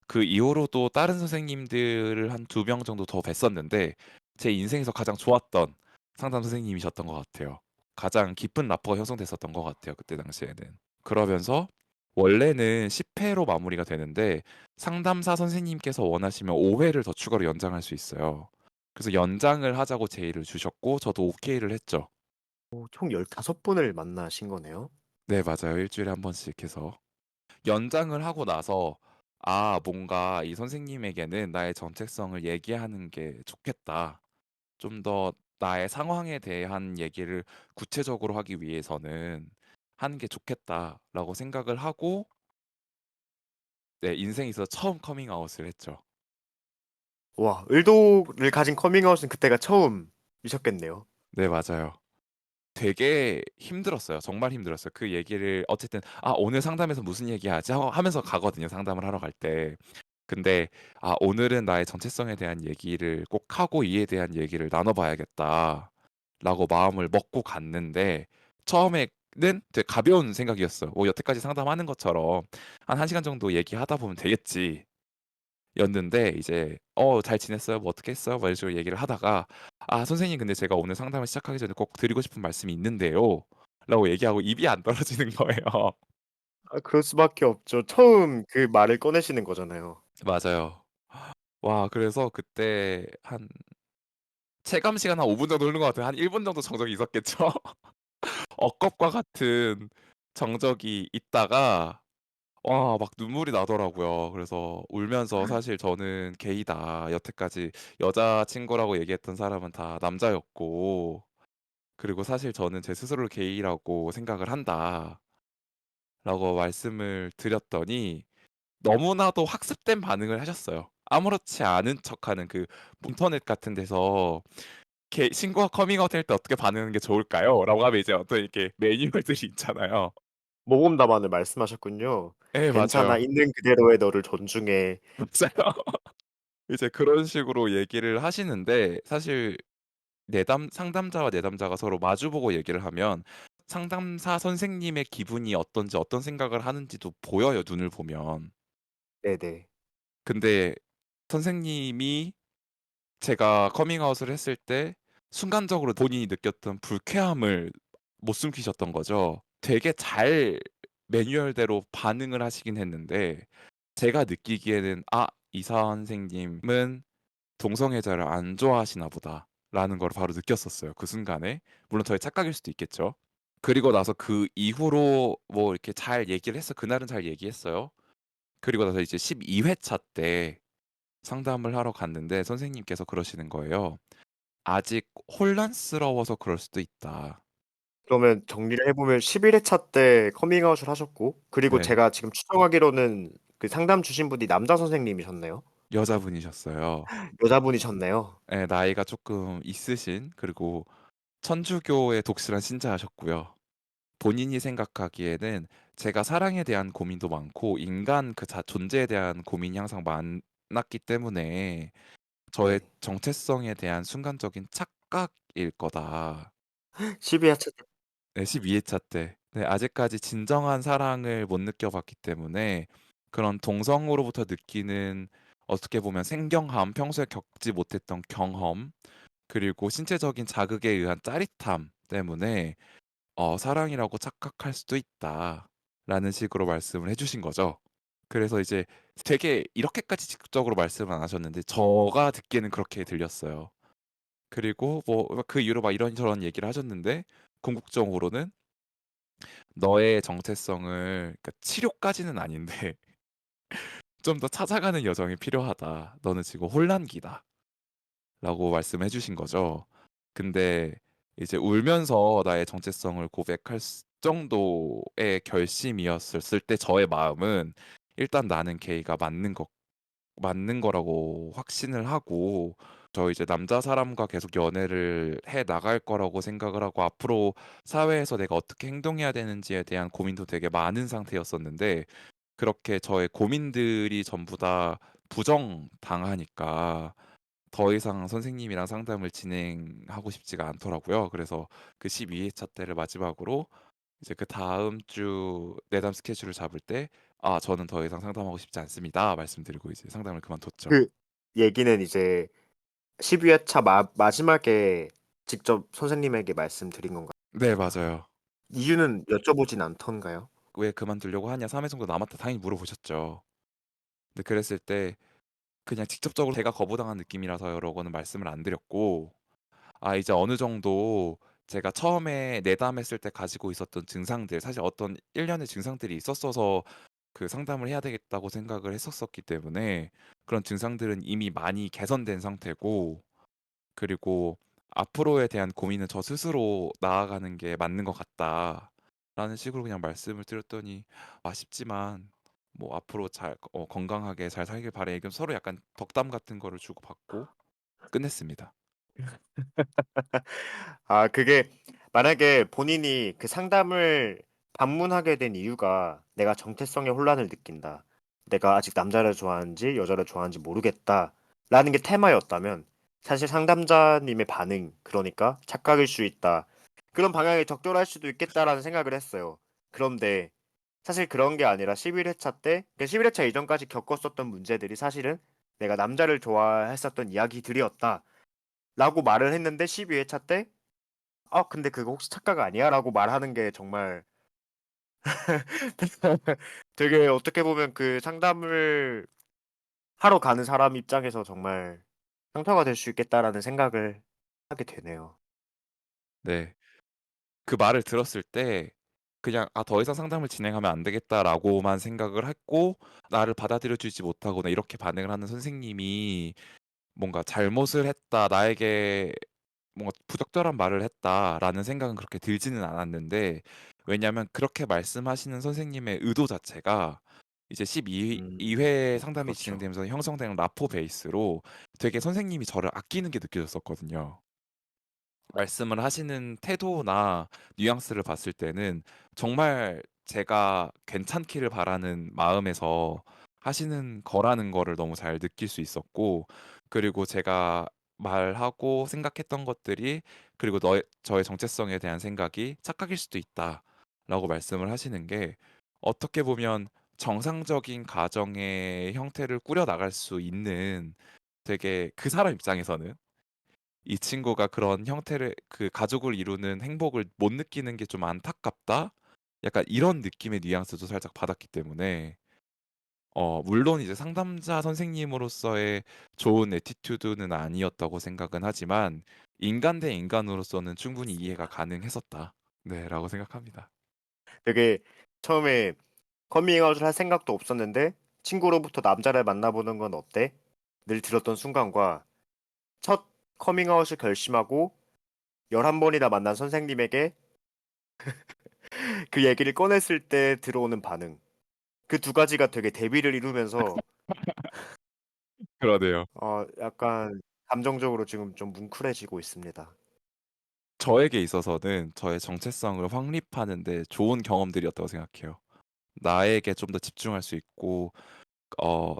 그 이후로도 다른 선생님들을 한 두 명 정도 더 뵀었는데 제 인생에서 가장 좋았던 상담 선생님이셨던 것 같아요. 가장 깊은 라포가 형성됐었던 것 같아요. 그때 당시에는. 그러면서 원래는 10회로 마무리가 되는데 상담사 선생님께서 원하시면 5회를 더 추가로 연장할 수 있어요. 그래서 연장을 하자고 제의를 주셨고 저도 오케이를 했죠. 총 15분을 만나신 거네요. 네, 맞아요. 일주일에 한 번씩 해서. 연장을 하고 나서 아, 뭔가 이 선생님에게는 나의 정체성을 얘기하는 게 좋겠다. 좀 더 나의 상황에 대한 얘기를 구체적으로 하기 위해서는 하는 게 좋겠다라고 생각을 하고 네, 인생에 서 처음 커밍아웃을 했죠. 와, 의도를 가진 커밍아웃은 그때가 처음이셨겠네요. 네, 맞아요. 되게 힘들었어요. 정말 힘들었어요. 그 얘기를 어쨌든 아, 오늘 상담에서 무슨 얘기하지? 하면서 가거든요. 상담을 하러 갈 때. 근데 아, 오늘은 나의 정체성에 대한 얘기를 꼭 하고 이에 대한 얘기를 나눠봐야겠다라고 마음을 먹고 갔는데 처음에는 되게 가벼운 생각이었어요. 뭐 여태까지 상담하는 것처럼 한 1시간 정도 얘기하다 보면 되겠지. 였는데 이제 잘 지냈어요? 뭐 어떻게 했어요? 뭐 이런 식으로 얘기를 하다가 아, 선생님 근데 제가 오늘 상담을 시작하기 전에 꼭 드리고 싶은 말씀이 있는데요. 라고 얘기하고 입이 안 떨어지는 거예요. 아, 그럴 수밖에 없죠. 처음 그 말을 꺼내시는 거잖아요. 맞아요. 와, 그래서 그때 한 체감 시간 한 5분 정도 흐른 것 같아요. 한 1분 정도 정적이 있었겠죠? 억겁과 같은 정적이 있다가 와, 막 눈물이 나더라고요. 그래서 울면서 사실 저는 게이다. 여태까지 여자친구라고 얘기했던 사람은 다 남자였고, 그리고 사실 저는 제 스스로를 게이라고 생각을 한다. 라고 말씀을 드렸더니 너무나도 학습된 반응을 하셨어요. 아무렇지 않은 척하는 그 인터넷 같은 데서 친구가 커밍아웃 할 때 어떻게 반응하는 게 좋을까요? 라고 하면 이제 어떤 이렇게 매뉴얼들이 있잖아요. 모범 답안을 말씀하셨군요. 예, "괜찮아. 맞아요. 있는 그대로의 너를 존중해." 맞아요. 이제 그런 식으로 얘기를 하시는데 사실 상담자와 내담자가 서로 마주보고 얘기를 하면 상담사 선생님의 기분이 어떤지 어떤 생각을 하는지도 보여요, 눈을 보면. 네네. 근데 선생님이 제가 커밍아웃을 했을 때 순간적으로 본인이 느꼈던 불쾌함을 못 숨기셨던 거죠. 되게 잘 매뉴얼대로 반응을 하시긴 했는데 제가 느끼기에는 '아, 이 선생님은 동성애자를 안 좋아하시나 보다.'라는 걸 바로 느꼈었어요, 그 순간에. 물론 저의 착각일 수도 있겠죠. 그리고 나서 그 이후로 뭐 이렇게 잘 얘기를 했어 그날은 잘 얘기했어요. 그리고 나서 이제 12회차 때 상담을 하러 갔는데 선생님께서 그러시는 거예요. "아직 혼란스러워서 그럴 수도 있다." 그러면 정리를 해 보면 11 회차 때 커밍아웃을 하셨고, 그리고 네. 제가 지금 추정하기로는 그 상담 주신 분이 남자 선생님이셨나요? 여자분이셨어요. 여자분이셨네요. 예, 나이가 쪼끔 있으신 그리고 천주교의 독실한 신자셨고요. 본인이 생각하기에는 제가 사랑에 대한 고민도 많고 인간 그 존재에 대한 고민이 항상 많았기 때문에 저의 네. 정체성에 대한 순간적인 착각일 거다. 12 회차 때. 네, 12회차 때. 네, 아직까지 진정한 사랑을 못 느껴봤기 때문에 그런 동성으로부터 느끼는 어떻게 보면 생경함, 평소에 겪지 못했던 경험, 그리고 신체적인 자극에 의한 짜릿함 때문에 사랑이라고 착각할 수도 있다라는 식으로 말씀을 해주신 거죠. 그래서 이제 되게 이렇게까지 직접적으로 말씀은 안 하셨는데 제가 듣기에는 그렇게 들렸어요. 그리고 뭐 그 이후로 막 이런저런 얘기를 하셨는데 궁극적으로는 "너의 정체성을 그러니까 치료까지는 아닌데 좀 더 찾아가는 여정이 필요하다. 너는 지금 혼란기다." 라고 말씀해 주신 거죠. 근데 이제 울면서 나의 정체성을 고백할 정도의 결심이었을 때 저의 마음은 일단 나는 게이가 맞는 거라고 확신을 하고 저 이제 남자 사람과 계속 연애를 해 나갈 거라고 생각을 하고 앞으로 사회에서 내가 어떻게 행동해야 되는지에 대한 고민도 되게 많은 상태였었는데 그렇게 저의 고민들이 전부 다 부정당하니까 더 이상 선생님이랑 상담을 진행하고 싶지가 않더라고요. 그래서 그 12회차 때를 마지막으로 이제 그다음 주 내담 스케줄을 잡을 때 "아 저는 더 이상 상담하고 싶지 않습니다." 말씀드리고 이제 상담을 그만뒀죠. 그 얘기는 이제 12회차 마지막에 직접 선생님에게 말씀드린 건가요? 네 맞아요. 이유는 여쭤보진 않던가요? "왜 그만두려고 하냐? 3회 정도 남았다." 당연히 물어보셨죠. 근데 그랬을 때 그냥 직접적으로 "제가 거부당한 느낌이라서요."라고는 말씀을 안 드렸고 이제 어느 정도 제가 처음에 내담했을 때 가지고 있었던 증상들 사실 어떤 일련의 증상들이 있었어서 그 상담을 해야 되겠다고 생각을 했었었기 때문에 그런 증상들은 이미 많이 개선된 상태고 그리고 "앞으로에 대한 고민은 저 스스로 나아가는 게 맞는 것 같다."라는 식으로 그냥 말씀을 드렸더니 아쉽지만 뭐 "앞으로 잘 건강하게 잘 살길 바래." 그럼 서로 약간 덕담 같은 거를 주고받고 끝냈습니다. 그게 만약에 본인이 그 상담을 방문하게 된 이유가 '내가 정체성의 혼란을 느낀다. 내가 아직 남자를 좋아하는지 여자를 좋아하는지 모르겠다.'라는 게 테마였다면 사실 상담자님의 반응 그러니까 '착각일 수 있다. 그런 방향에 적절할 수도 있겠다.'라는 생각을 했어요. 그런데 사실 그런 게 아니라 11 회차 때 11 회차 이전까지 겪었었던 문제들이 사실은 '내가 남자를 좋아했었던 이야기들이었다.'라고 말을 했는데 12 회차 때 근데 그거 혹시 착각 아니야?"라고 말하는 게 정말 되게 어떻게 보면 그 상담을 하러 가는 사람 입장에서 정말 '상처가 될 수 있겠다.'라는 생각을 하게 되네요. 네. 그 말을 들었을 때 그냥 '아 더 이상 상담을 진행하면 안 되겠다.'라고만 생각을 했고 나를 받아들여 주지 못하거나 이렇게 반응을 하는 선생님이 뭔가 '잘못을 했다. 나에게 뭔가 부적절한 말을 했다.'라는 생각은 그렇게 들지는 않았는데 왜냐하면 그렇게 말씀하시는 선생님의 의도 자체가 이제 12 회 상담이 그렇죠. 진행되면서 형성되는 라포 베이스로 되게 선생님이 저를 아끼는 게 느껴졌었거든요. 말씀을 하시는 태도나 뉘앙스를 봤을 때는 정말 제가 괜찮기를 바라는 마음에서 하시는 거라는 거를 너무 잘 느낄 수 있었고 그리고 제가 말하고 생각했던 것들이 그리고 저의 정체성에 대한 생각이 착각일 수도 있다라고 말씀을 하시는 게 어떻게 보면 정상적인 가정의 형태를 꾸려 나갈 수 있는 되게 그 사람 입장에서는 이 친구가 그런 형태를 그 가족을 이루는 행복을 못 느끼는 게 좀 안타깝다. 약간 이런 느낌의 뉘앙스도 살짝 받았기 때문에 물론 이제 상담자 선생님으로서의 좋은 애티튜드는 아니었다고 생각은 하지만 '인간 대 인간으로서는 충분히 이해가 가능했었다.' 네 라고 생각합니다. 되게 처음에 커밍아웃을 할 생각도 없었는데 친구로부터 "남자를 만나보는 건 어때?" 늘 들었던 순간과 첫 커밍아웃을 결심하고 11 번이나 만난 선생님에게 그 얘기를 꺼냈을 때 들어오는 반응. 그 두 가지가 되게 대비를 이루면서 그러네요. 약간 감정적으로 지금 좀 뭉클해지고 있습니다. 저에게 있어서는 저의 정체성을 확립하는 데 좋은 경험들이었다고 생각해요. 나에게 좀 더 집중할 수 있고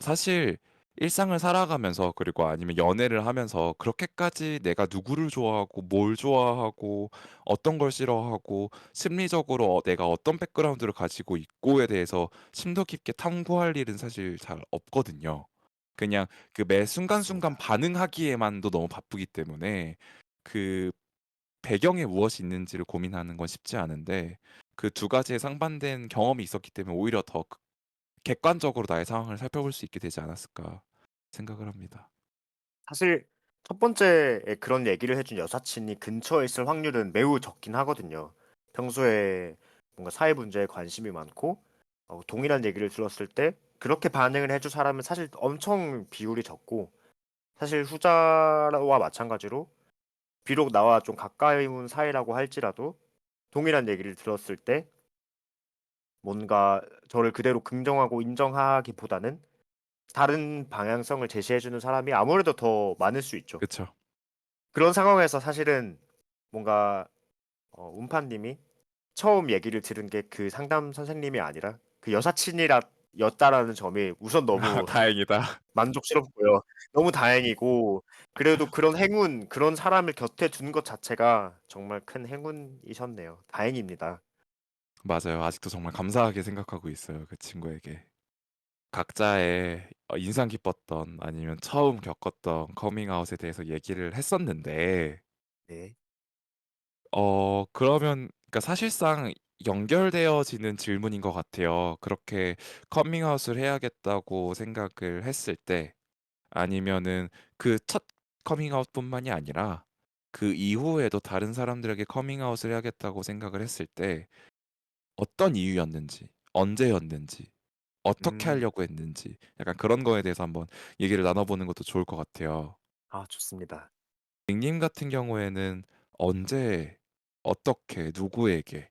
사실 일상을 살아가면서 그리고 아니면 연애를 하면서 그렇게까지 내가 누구를 좋아하고 뭘 좋아하고 어떤 걸 싫어하고 심리적으로 내가 어떤 백그라운드를 가지고 있고에 대해서 심도 깊게 탐구할 일은 사실 잘 없거든요. 그냥 그 매 순간순간 맞습니다. 반응하기에만도 너무 바쁘기 때문에 그 배경에 무엇이 있는지를 고민하는 건 쉽지 않은데 그 두 가지의 상반된 경험이 있었기 때문에 오히려 더 객관적으로 나의 상황을 살펴볼 수 있게 되지 않았을까 생각을 합니다. 사실 첫 번째에 그런 얘기를 해준 여사친이 근처에 있을 확률은 매우 적긴 하거든요. 평소에 뭔가 사회 문제에 관심이 많고 동일한 얘기를 들었을 때 그렇게 반응을 해줄 사람은 사실 엄청 비율이 적고 사실 후자와 마찬가지로 비록 나와 좀 가까이 온 사이라고 할지라도 동일한 얘기를 들었을 때 뭔가 저를 그대로 긍정하고 인정하기보다는 다른 방향성을 제시해 주는 사람이 아무래도 더 많을 수 있죠. 그쵸. 그런 상황에서 사실은 뭔가 운파님이 처음 얘기를 들은 게 그 상담 선생님이 아니라 그 여사친이라 였다라는 점이 우선 아 너무 다행이다. 만족스럽고요. 너무 다행이고 그래도 그런 행운, 그런 사람을 곁에 둔 것 자체가 정말 큰 행운이셨네요. 다행입니다. 맞아요. 아직도 정말 감사하게 생각하고 있어요, 그 친구에게. 각자의 인상 깊었던 아니면 처음 겪었던 커밍 아웃에 대해서 얘기를 했었는데 네. 그러면 그러니까 사실상 연결되어지는 질문인 것 같아요. 그렇게 커밍 아웃을 해야겠다고 생각을 했을 때 아니면은 그 첫 커밍 아웃뿐만이 아니라 그 이후에도 다른 사람들에게 커밍 아웃을 해야겠다고 생각을 했을 때 어떤 이유였는지, 언제였는지, 어떻게 음. 하려고 했는지 약간 그런 거에 대해서 한번 얘기를 나눠 보는 것도 좋을 것 같아요. 아 좋습니다. 닉님 같은 경우에는 언제 어떻게 누구에게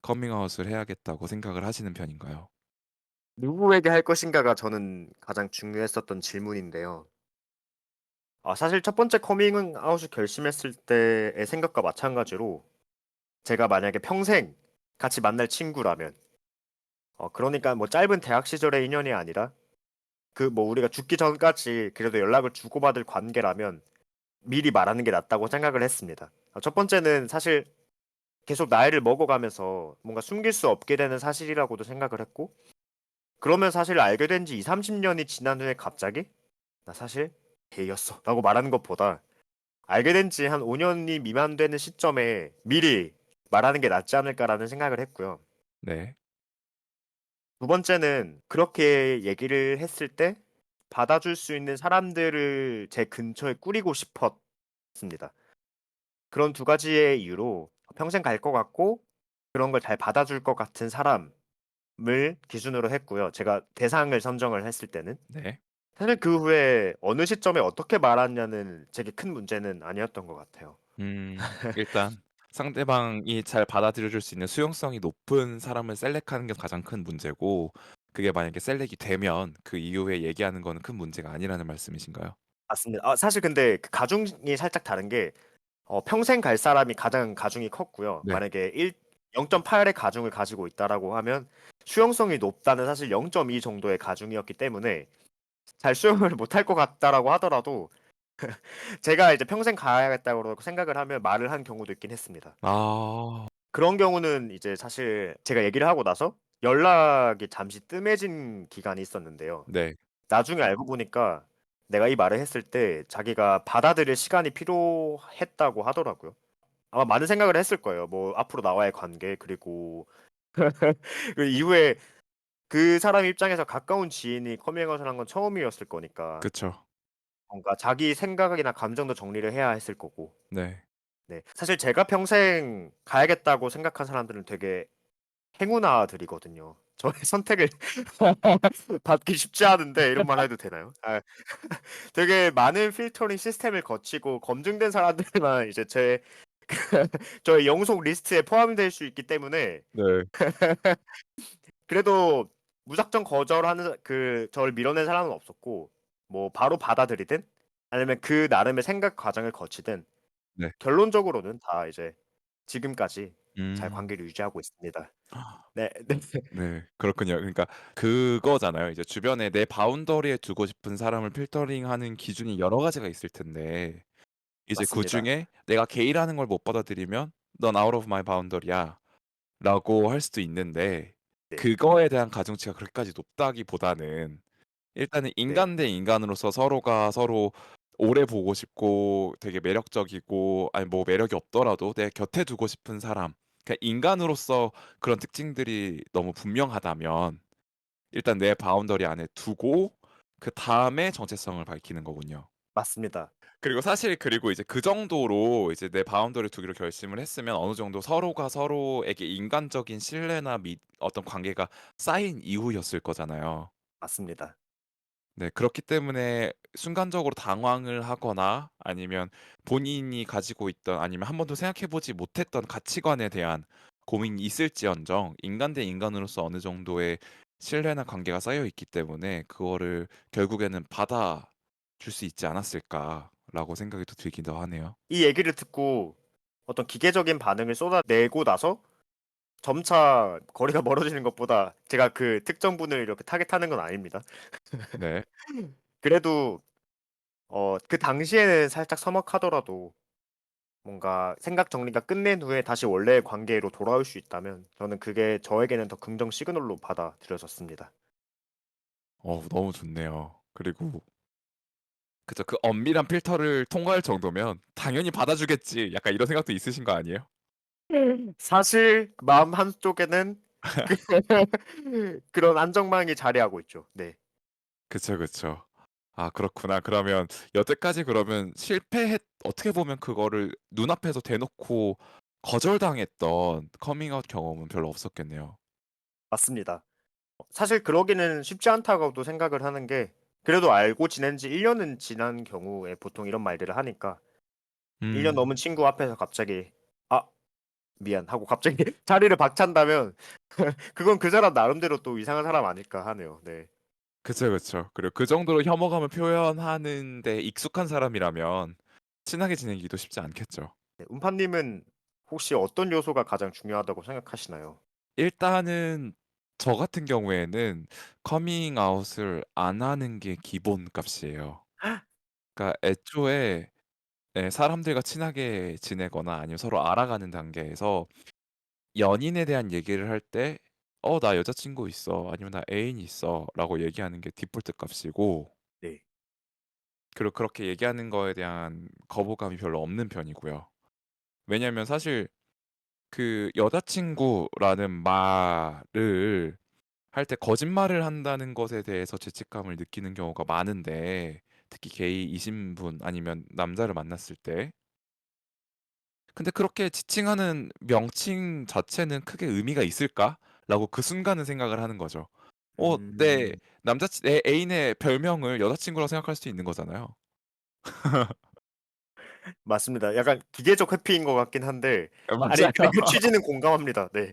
커밍 아웃을 해야겠다고 생각을 하시는 편인가요? 누구에게 할 것인가가 저는 가장 중요했었던 질문인데요. 사실 첫 번째 커밍 아웃을 결심했을 때의 생각과 마찬가지로 제가 만약에 평생 같이 만날 친구라면 그러니까 뭐 짧은 대학 시절의 인연이 아니라 그 뭐 우리가 죽기 전까지 그래도 연락을 주고받을 관계라면 미리 말하는 게 낫다고 생각을 했습니다. 첫 번째는 사실 계속 나이를 먹어가면서 뭔가 숨길 수 없게 되는 사실이라고도 생각을 했고 그러면 사실 알게 된 지 20-30년이 지난 후에 갑자기 "나 사실 게이였어." 라고 말하는 것보다 알게 된 지 한 5 년이 미만 되는 시점에 미리 말하는 게 낫지 않을까라는 생각을 했고요. 네. 두 번째는 그렇게 얘기를 했을 때 받아줄 수 있는 사람들을 제 근처에 꾸리고 싶었습니다. 그런 두 가지의 이유로 평생 갈 것 같고 그런 걸 잘 받아줄 것 같은 사람을 기준으로 했고요. 제가 대상을 선정을 했을 때는. 네. 사실 그 후에 어느 시점에 어떻게 말았냐는 제게 큰 문제는 아니었던 것 같아요. 일단 상대방이 잘 받아들여 줄 수 있는 수용성이 높은 사람을 셀렉하는 게 가장 큰 문제고 그게 만약에 셀렉이 되면 그 이후에 얘기하는 거는 큰 문제가 아니라는 말씀이신가요? 맞습니다. 사실 근데 그 가중이 살짝 다른 게 평생 갈 사람이 가장 가중이 컸고요. 네. 만약에 0.8의 가중을 가지고 있다라고 하면 수용성이 높다는 사실 0.2 정도의 가중이었기 때문에 잘 수용을 못할 것 같다라고 하더라도 제가 이제 평생 가야겠다고 생각을 하면 말을 한 경우도 있긴 했습니다. 아. 그런 경우는 이제 사실 제가 얘기를 하고 나서 연락이 잠시 뜸해진 기간이 있었는데요. 네. 나중에 알고 보니까 내가 이 말을 했을 때 자기가 받아들일 시간이 필요했다고 하더라고요. 아마 많은 생각을 했을 거예요. 뭐 앞으로 나와의 관계 그리고 그 이후에 그 사람 입장에서 가까운 지인이 커밍아웃을 한 건 처음이었을 거니까 그쵸. 뭔가 자기 생각이나 감정도 정리를 해야 했을 거고. 네. 네. 사실 제가 평생 가야겠다고 생각한 사람들은 되게 행운아들이거든요. 저의 선택을 받기 쉽지 않은데 이런 말 해도 되나요? 되게 많은 필터링 시스템을 거치고 검증된 사람들만 이제 제 저의 영속 리스트에 포함될 수 있기 때문에 네. 그래도 무작정 거절하는 저를 밀어낸 사람은 없었고 뭐 바로 받아들이든 아니면 그 나름의 생각 과정을 거치든 네. 결론적으로는 다 이제 지금까지 잘 음. 관계를 유지하고 있습니다. 네. 네. 네. 그렇군요. 그러니까 그거잖아요. 이제 주변에 내 바운더리에 두고 싶은 사람을 필터링하는 기준이 여러 가지가 있을 텐데 이제 맞습니다. 그중에 내가 게이라는 걸 못 받아들이면 "넌 out of my boundary야."라고 할 수도 있는데 네. 그거에 대한 가중치가 그렇게까지 높다기보다는 일단은 네. 인간 대 인간으로서 서로가 서로 오래 보고 싶고 되게 매력적이고 아니 뭐 매력이 없더라도 내 곁에 두고 싶은 사람 그러니까 인간으로서 그런 특징들이 너무 분명하다면 일단 내 바운더리 안에 두고 그다음에 정체성을 밝히는 거군요. 맞습니다. 그리고 사실 그리고 이제 그 정도로 이제 내 바운더리 두기로 결심을 했으면 어느 정도 서로가 서로에게 인간적인 신뢰나 어떤 관계가 쌓인 이후였을 거잖아요. 맞습니다. 네. 그렇기 때문에 순간적으로 당황을 하거나 아니면 본인이 가지고 있던 아니면 한 번도 생각해 보지 못했던 가치관에 대한 고민이 있을지언정 인간 대 인간으로서 어느 정도의 신뢰나 관계가 쌓여 있기 때문에 그거를 결국에는 받아줄 수 있지 않았을까라고 생각이 또 들기도 하네요. 이 얘기를 듣고 어떤 기계적인 반응을 쏟아내고 나서 점차 거리가 멀어지는 것보다 제가 그 특정 분을 이렇게 타겟하는 건 아닙니다. 네. 그래도 그 당시에는 살짝 서먹하더라도 뭔가 생각 정리가 끝낸 후에 다시 원래의 관계로 돌아올 수 있다면 저는 그게 저에게는 더 긍정 시그널로 받아들여졌습니다. 너무 좋네요. 그리고 그죠. 그 엄밀한 필터를 통과할 정도면 '당연히 받아주겠지.' 약간 이런 생각도 있으신 거 아니에요? 사실 마음 한쪽에는 그런 안정망이 자리하고 있죠. 네. 그쵸, 그쵸. 아 그렇구나. 그러면 여태까지 그러면 어떻게 보면 그거를 눈앞에서 대놓고 거절당했던 커밍아웃 경험은 별로 없었겠네요. 맞습니다. 사실 그러기는 쉽지 않다고도 생각을 하는 게 그래도 알고 지낸 지 1 년은 지난 경우에 보통 이런 말들을 하니까 1년 넘은 음. 친구 앞에서 갑자기 "아 미안." 하고 갑자기 자리를 박찬다면 그건 그 사람 나름대로 또 이상한 사람 아닐까 하네요. 네. 그쵸, 그쵸. 그리고 그 정도로 혐오감을 표현하는 데 익숙한 사람이라면 친하게 지내기도 쉽지 않겠죠. 네. 음파님은 혹시 어떤 요소가 가장 중요하다고 생각하시나요? 일단은 저 같은 경우에는 커밍아웃을 안 하는 게 기본값이에요. 그러니까 애초에 네, 사람들과 친하게 지내거나 아니면 서로 알아가는 단계에서 연인에 대한 얘기를 할 때 나 여자친구 있어." 아니면 "나 애인이 있어."라고 얘기하는 게 디폴트 값이고 네. 그리고 그렇게 얘기하는 거에 대한 거부감이 별로 없는 편이고요. 왜냐면 사실 그 여자친구라는 말을 할 때 거짓말을 한다는 것에 대해서 죄책감을 느끼는 경우가 많은데 특히 게이이신 분 아니면 남자를 만났을 때 근데 그렇게 지칭하는 명칭 자체는 크게 의미가 있을까?'라고 그 순간은 생각을 하는 거죠. 내 음. 내 애인의 별명을 여자친구라고 생각할 수도 있는 거잖아요. 맞습니다. 약간 기계적 회피인 것 같긴 한데 아니 근데 맞아요. 그 취지는 공감합니다. 네.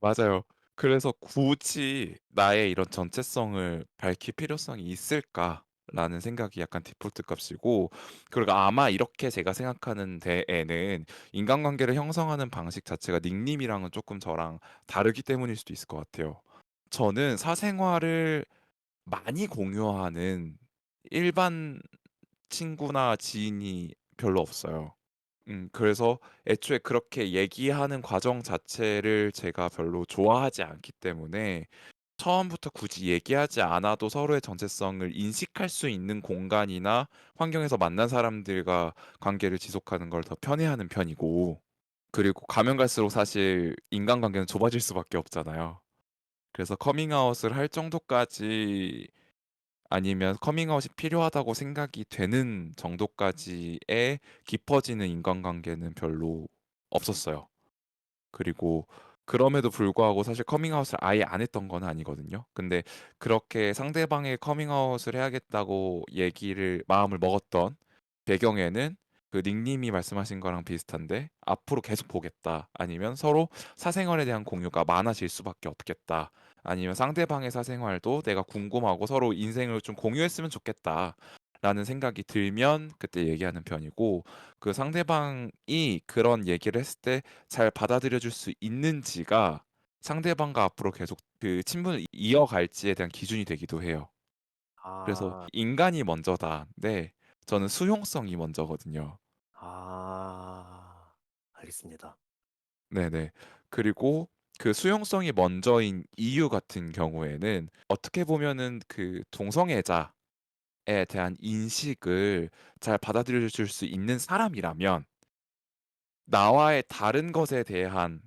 맞아요. 그래서 '굳이 나의 이런 정체성을 밝힐 필요성이 있을까?'라는 생각이 약간 디폴트 값이고 그리고 아마 이렇게 제가 생각하는 데에는 인간관계를 형성하는 방식 자체가 닉님이랑은 쪼끔 저랑 다르기 때문일 수도 있을 것 같아요. 저는 사생활을 많이 공유하는 일반 친구나 지인이 별로 없어요. 그래서 애초에 그렇게 얘기하는 과정 자체를 제가 별로 좋아하지 않기 때문에 처음부터 굳이 얘기하지 않아도 서로의 정체성을 인식할 수 있는 공간이나 환경에서 만난 사람들과 관계를 지속하는 걸 더 편해하는 편이고 그리고 가면 갈수록 사실 인간관계는 좁아질 수밖에 없잖아요. 그래서 커밍아웃을 할 정도까지 아니면 커밍아웃이 필요하다고 생각이 되는 정도까지의 깊어지는 인간관계는 별로 없었어요. 그리고 그럼에도 불구하고 사실 커밍아웃을 아예 안 했던 건 아니거든요. 근데 그렇게 상대방의 커밍아웃을 해야겠다고 마음을 먹었던 배경에는 그 닉님이 말씀하신 거랑 비슷한데 '앞으로 계속 보겠다.' 아니면 '서로 사생활에 대한 공유가 많아질 수밖에 없겠다.' 아니면 '상대방의 사생활도 내가 궁금하고 서로 인생을 좀 공유했으면 좋겠다.'라는 생각이 들면 그때 얘기하는 편이고 그 상대방이 그런 얘기를 했을 때 잘 받아들여 줄 수 있는지가 상대방과 앞으로 계속 그 친분을 이어갈지에 대한 기준이 되기도 해요. 그래서 아. '인간이 먼저다.' 네. 저는 수용성이 먼저거든요. 아. 알겠습니다. 네네. 그리고 그 수용성이 먼저인 이유 같은 경우에는 어떻게 보면은 그 동성애자에 대한 인식을 잘 받아들여 줄 수 있는 사람이라면 나와의 다른 것에 대한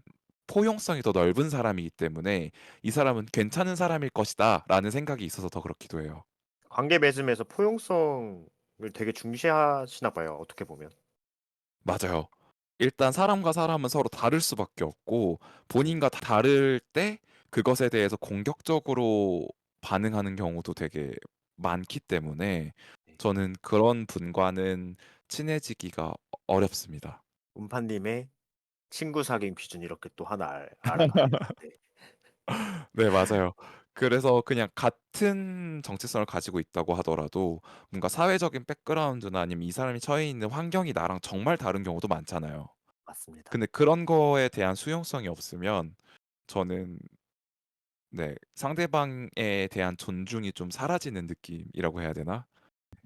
포용성이 더 넓은 사람이기 때문에 '이 사람은 괜찮은 사람일 것이다.'라는 생각이 있어서 더 그렇기도 해요. 관계 맺음에서 포용성을 되게 중시하시나 봐요, 어떻게 보면. 맞아요. 일단 사람과 사람은 서로 다를 수밖에 없고 본인과 다를 때 그것에 대해서 공격적으로 반응하는 경우도 되게 많기 때문에 네. 저는 그런 분과는 친해지기가 어렵습니다. 음파님의 친구 사귐 기준 이렇게 또 하나 알아가네요. 네. 네, 맞아요. 그래서 그냥 같은 정체성을 가지고 있다고 하더라도 뭔가 사회적인 백그라운드나 아니면 이 사람이 처해 있는 환경이 나랑 정말 다른 경우도 많잖아요. 맞습니다. 근데 그런 거에 대한 수용성이 없으면 저는, 네, 상대방에 대한 존중이 좀 사라지는 느낌이라고 해야 되나?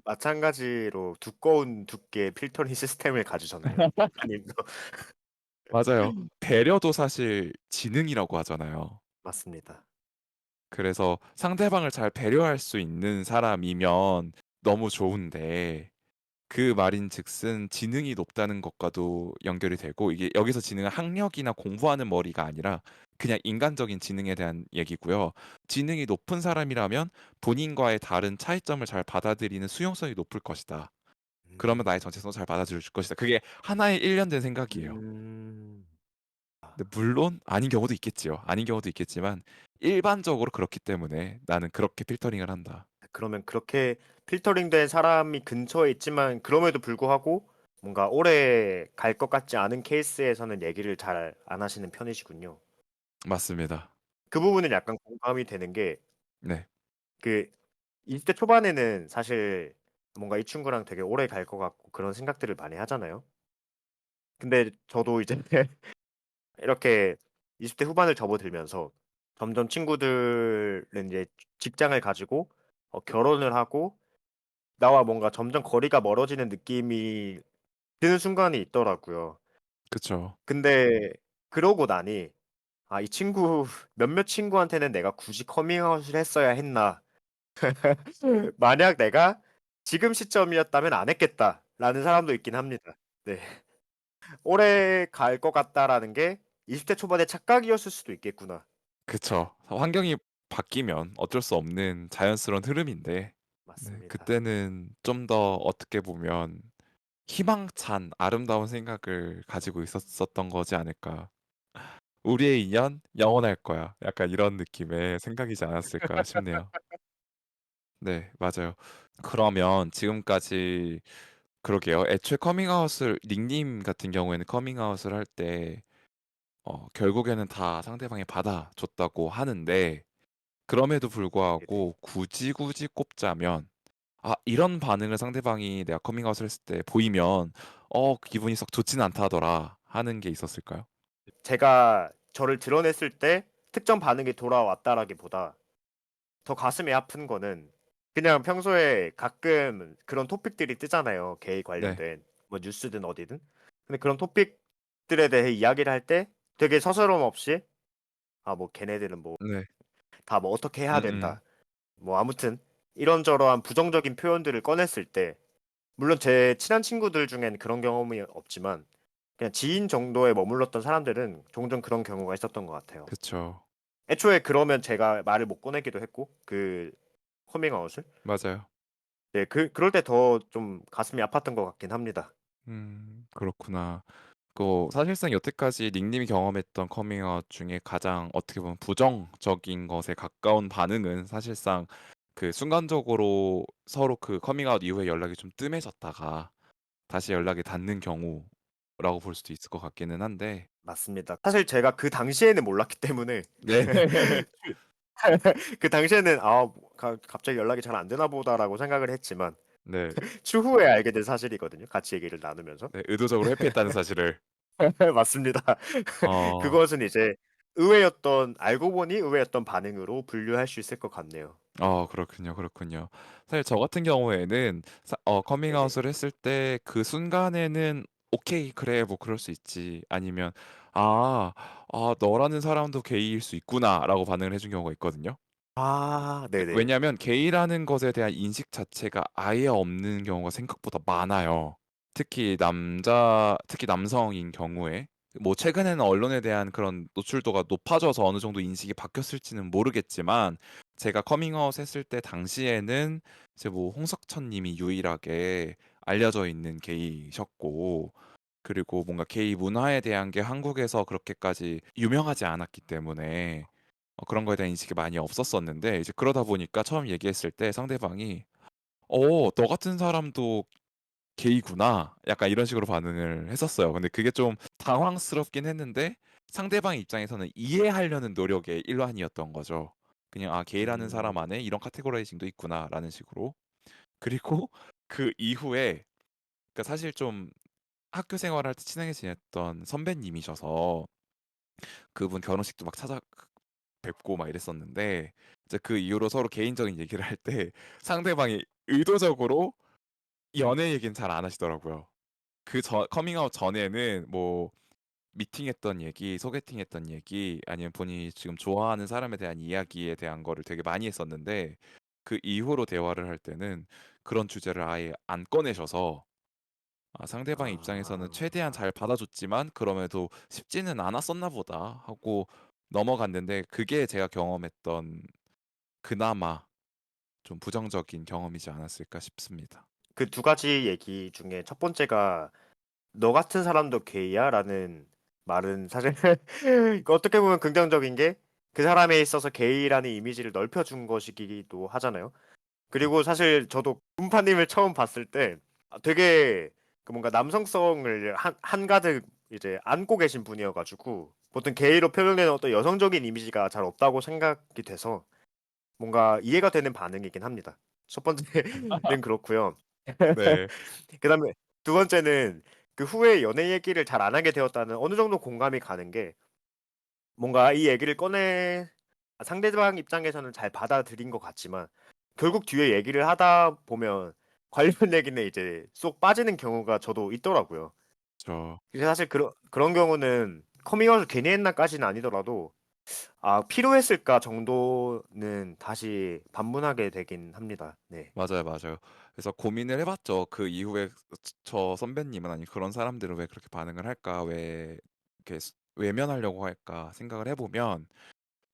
마찬가지로 두꺼운 두께의 필터링 시스템을 가지셨네요, 음파님도. 맞아요. 배려도 사실 지능이라고 하잖아요. 맞습니다. 그래서 상대방을 잘 배려할 수 있는 사람이면 너무 좋은데 그 말인즉슨 지능이 높다는 것과도 연결이 되고, 이게 여기서 지능은 학력이나 공부하는 머리가 아니라 그냥 인간적인 지능에 대한 얘기고요. 지능이 높은 사람이라면 본인과의 다른 차이점을 잘 받아들이는 수용성이 높을 것이다. 그러면 음. 나의 정체성을 잘 받아줄 것이다. 그게 하나의 일련된 생각이에요. 음. 아, 근데 물론 아닌 경우도 있겠지요. 아닌 경우도 있겠지만 일반적으로 그렇기 때문에 나는 그렇게 필터링을 한다. 그러면 그렇게 필터링된 사람이 근처에 있지만 그럼에도 불구하고 뭔가 오래 갈 것 같지 않은 케이스에서는 얘기를 잘 안 하시는 편이시군요. 맞습니다. 그 부분은 약간 공감이 되는 게 네. 그 20대 초반에는 사실 뭔가 이 친구랑 되게 오래 갈 것 같고 그런 생각들을 많이 하잖아요. 근데 저도 이제 이렇게 20대 후반을 접어들면서 점점 친구들은 이제 직장을 가지고 결혼을 하고 나와 뭔가 점점 거리가 멀어지는 느낌이 드는 순간이 있더라고요. 그쵸. 근데 그러고 나니 '아 이 친구 몇몇 친구한테는 내가 굳이 커밍아웃을 했어야 했나. 만약 내가 지금 시점이었다면 안 했겠다.'라는 사람도 있긴 합니다. 네. '오래 갈 것 같다.'라는 게 20대 초반의 착각이었을 수도 있겠구나. 그쵸. 환경이 바뀌면 어쩔 수 없는 자연스러운 흐름인데, 네, 맞습니다. 그때는 좀 더 어떻게 보면 희망찬 아름다운 생각을 가지고 있었었던 거지 않을까. '우리의 인연 영원할 거야.' 약간 이런 느낌의 생각이지 않았을까 싶네요. 네, 맞아요. 그러면 지금까지, 그러게요. 애초에 커밍아웃을, 닉님 같은 경우에는 커밍아웃을 할 때 결국에는 다 상대방이 받아줬다고 하는데, 그럼에도 네네. 불구하고 굳이 꼽자면, 이런 반응을 상대방이 내가 커밍아웃을 했을 때 보이면 기분이 썩 좋진 않다더라 하는 게 있었을까요? 제가 저를 드러냈을 때 특정 반응이 돌아왔다라기보다 더 가슴이 아픈 거는 그냥 평소에 가끔 그런 토픽들이 뜨잖아요, 게이 네. 관련된 뭐 뉴스든 어디든. 근데 그런 토픽들에 대해 이야기를 할 때 되게 서스럼 없이 뭐 걔네들은 뭐 네. 다 뭐 어떻게 해야 음음. 된다. 뭐 아무튼 이런저러한 부정적인 표현들을 꺼냈을 때 물론 제 친한 친구들 중엔 그런 경험이 없지만 그냥 지인 정도에 머물렀던 사람들은 종종 그런 경우가 있었던 것 같아요. 그쵸. 애초에 그러면 제가 말을 못 꺼내기도 했고 그 커밍아웃을. 맞아요. 네 그럴 때 더 좀 가슴이 아팠던 것 같긴 합니다. 그렇구나. 사실상 여태까지 닉님이 경험했던 커밍아웃 중에 가장 어떻게 보면 부정적인 것에 가까운 반응은 사실상 그 순간적으로 서로 그 커밍아웃 이후에 연락이 좀 뜸해졌다가 다시 연락이 닿는 경우라고 볼 수도 있을 것 같기는 한데. 맞습니다. 사실 제가 그 당시에는 몰랐기 때문에 네. 그 당시에는 '아 갑자기 연락이 잘 안 되나 보다.'라고 생각을 했지만 네. 추후에 알게 된 사실이거든요, 같이 얘기를 나누면서. 네. 의도적으로 회피했다는 사실을. 맞습니다. 어. 그것은 이제 의외였던 알고 보니 의외였던 반응으로 분류할 수 있을 것 같네요. 그렇군요, 그렇군요. 사실 저 같은 경우에는 네네. 커밍아웃을 했을 때 그 순간에는 '오케이. 그래. 뭐 그럴 수 있지.' 아니면 '아 너라는 사람도 게이일 수 있구나.'라고 반응을 해준 경우가 있거든요. 네네. 왜냐하면 게이라는 것에 대한 인식 자체가 아예 없는 경우가 생각보다 많아요. 특히 남성인 경우에. 뭐 최근에는 언론에 대한 그런 노출도가 높아져서 어느 정도 인식이 바뀌었을지는 모르겠지만 제가 커밍아웃 했을 때 당시에는 이제 뭐 홍석천 님이 유일하게 알려져 있는 게이셨고 그리고 뭔가 게이 문화에 대한 게 한국에서 그렇게까지 유명하지 않았기 때문에 그런 거에 대한 인식이 많이 없었었는데 이제 그러다 보니까 처음 얘기했을 때 상대방이 너 같은 사람도 게이구나. 약간 이런 식으로 반응을 했었어요. 근데 그게 좀 당황스럽긴 했는데 상대방 입장에서는 이해하려는 노력의 일환이었던 거죠. 그냥 게이라는 사람 음, 안에 이런 카테고라이징도 있구나라는 식으로. 그리고 그 이후에 그러니까 사실 좀 학교 생활할 때 친하게 지냈던 선배님이셔서 그분 결혼식도 막 찾아 뵙고 막 이랬었는데 이제 그 이후로 서로 개인적인 얘기를 할 때 상대방이 의도적으로 연애 얘기는 잘 안 하시더라고요. 커밍아웃 전에는 뭐 미팅했던 얘기, 소개팅했던 얘기, 아니면 본인이 지금 좋아하는 사람에 대한 이야기에 대한 거를 되게 많이 했었는데 그 이후로 대화를 할 때는 그런 주제를 아예 안 꺼내셔서 상대방 입장에서는 최대한 아, 잘 받아줬지만 그럼에도 쉽지는 않았었나 보다 하고 넘어갔는데 그게 제가 경험했던 그나마 좀 부정적인 경험이지 않았을까 싶습니다. 그 두 가지 얘기 중에 첫 번째가 너 같은 사람도 게이야? 라는 말은 사실 어떻게 보면 긍정적인 게 그 사람에 있어서 게이라는 이미지를 넓혀준 것이기도 하잖아요. 그리고 사실 저도 문파님을 처음 봤을 때 되게 그 뭔가 남성성을 한가득 이제 안고 계신 분이어가지고 보통 게이로 표현되는 어떤 여성적인 이미지가 잘 없다고 생각이 돼서 뭔가 이해가 되는 반응이긴 합니다. 첫 번째는 그렇고요. 네, 그다음에 두 번째는 그 후에 연애 얘기를 잘 안 하게 되었다는 어느 정도 공감이 가는 게 뭔가 이 얘기를 꺼내 상대방 입장에서는 잘 받아들인 것 같지만 결국 뒤에 얘기를 하다 보면 관련 얘기는 이제 쏙 빠지는 경우가 저도 있더라고요. 저 그래서 사실 그런 경우는 커밍아웃을 괜히 했나까지는 아니더라도 필요했을까 정도는 다시 반문하게 되긴 합니다. 네. 맞아요, 맞아요. 그래서 고민을 해봤죠. 그 이후에 저 선배님은 아니 그런 사람들은 왜 그렇게 반응을 할까? 왜 이렇게 외면하려고 할까? 생각을 해보면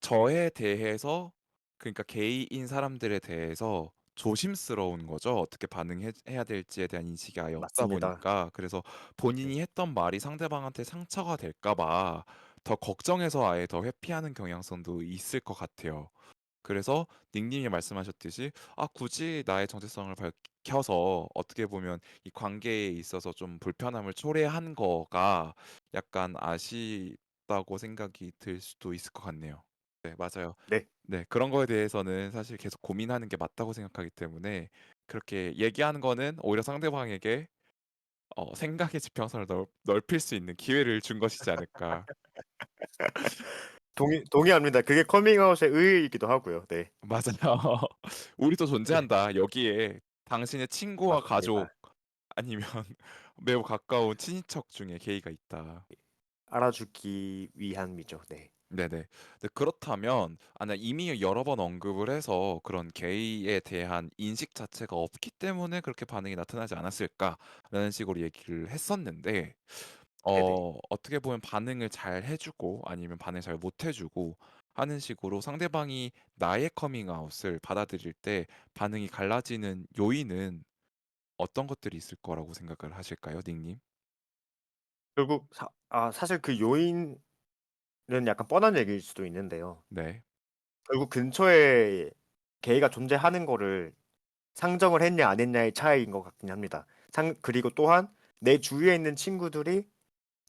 저에 대해서 그러니까 게이인 사람들에 대해서 조심스러운 거죠. 어떻게 반응해야 될지에 대한 인식이 아예 없다 맞습니다. 보니까 그래서 네. 본인이 했던 말이 상대방한테 상처가 될까 봐 더 걱정해서 아예 더 회피하는 경향성도 있을 것 같아요. 그래서 닉님이 말씀하셨듯이 굳이 나의 정체성을 밝혀서 어떻게 보면 이 관계에 있어서 좀 불편함을 초래한 거가 약간 아쉽다고 생각이 들 수도 있을 것 같네요. 네, 맞아요. 네. 네, 그런 거에 대해서는 사실 계속 고민하는 게 맞다고 생각하기 때문에 그렇게 얘기하는 거는 오히려 상대방에게 생각의 지평선을 넓힐 수 있는 기회를 준 것이지 않을까. 동의합니다. 그게 커밍아웃의 의의이기도 하고요. 네. 맞아요. 우리도 네. 존재한다. 여기에 당신의 친구와 가족 맞습니다. 아니면 매우 가까운 친인척 중에 게이가 있다. 알아주기 위함이죠. 네. 네네. 네, 그렇다면 나 이미 여러 번 언급을 해서 그런 게이에 대한 인식 자체가 없기 때문에 그렇게 반응이 나타나지 않았을까라는 식으로 얘기를 했었는데 네네. 어떻게 보면 반응을 잘 해주고 아니면 반응을 잘 못해주고 하는 식으로 상대방이 나의 커밍아웃을 받아들일 때 반응이 갈라지는 요인은 어떤 것들이 있을 거라고 생각을 하실까요, 닉님? 결국 사실 그 요인은 약간 뻔한 얘기일 수도 있는데요. 네, 결국 근처에 게이가 존재하는 거를 상정을 했냐 안 했냐의 차이인 것 같긴 합니다. 그리고 또한 내 주위에 있는 친구들이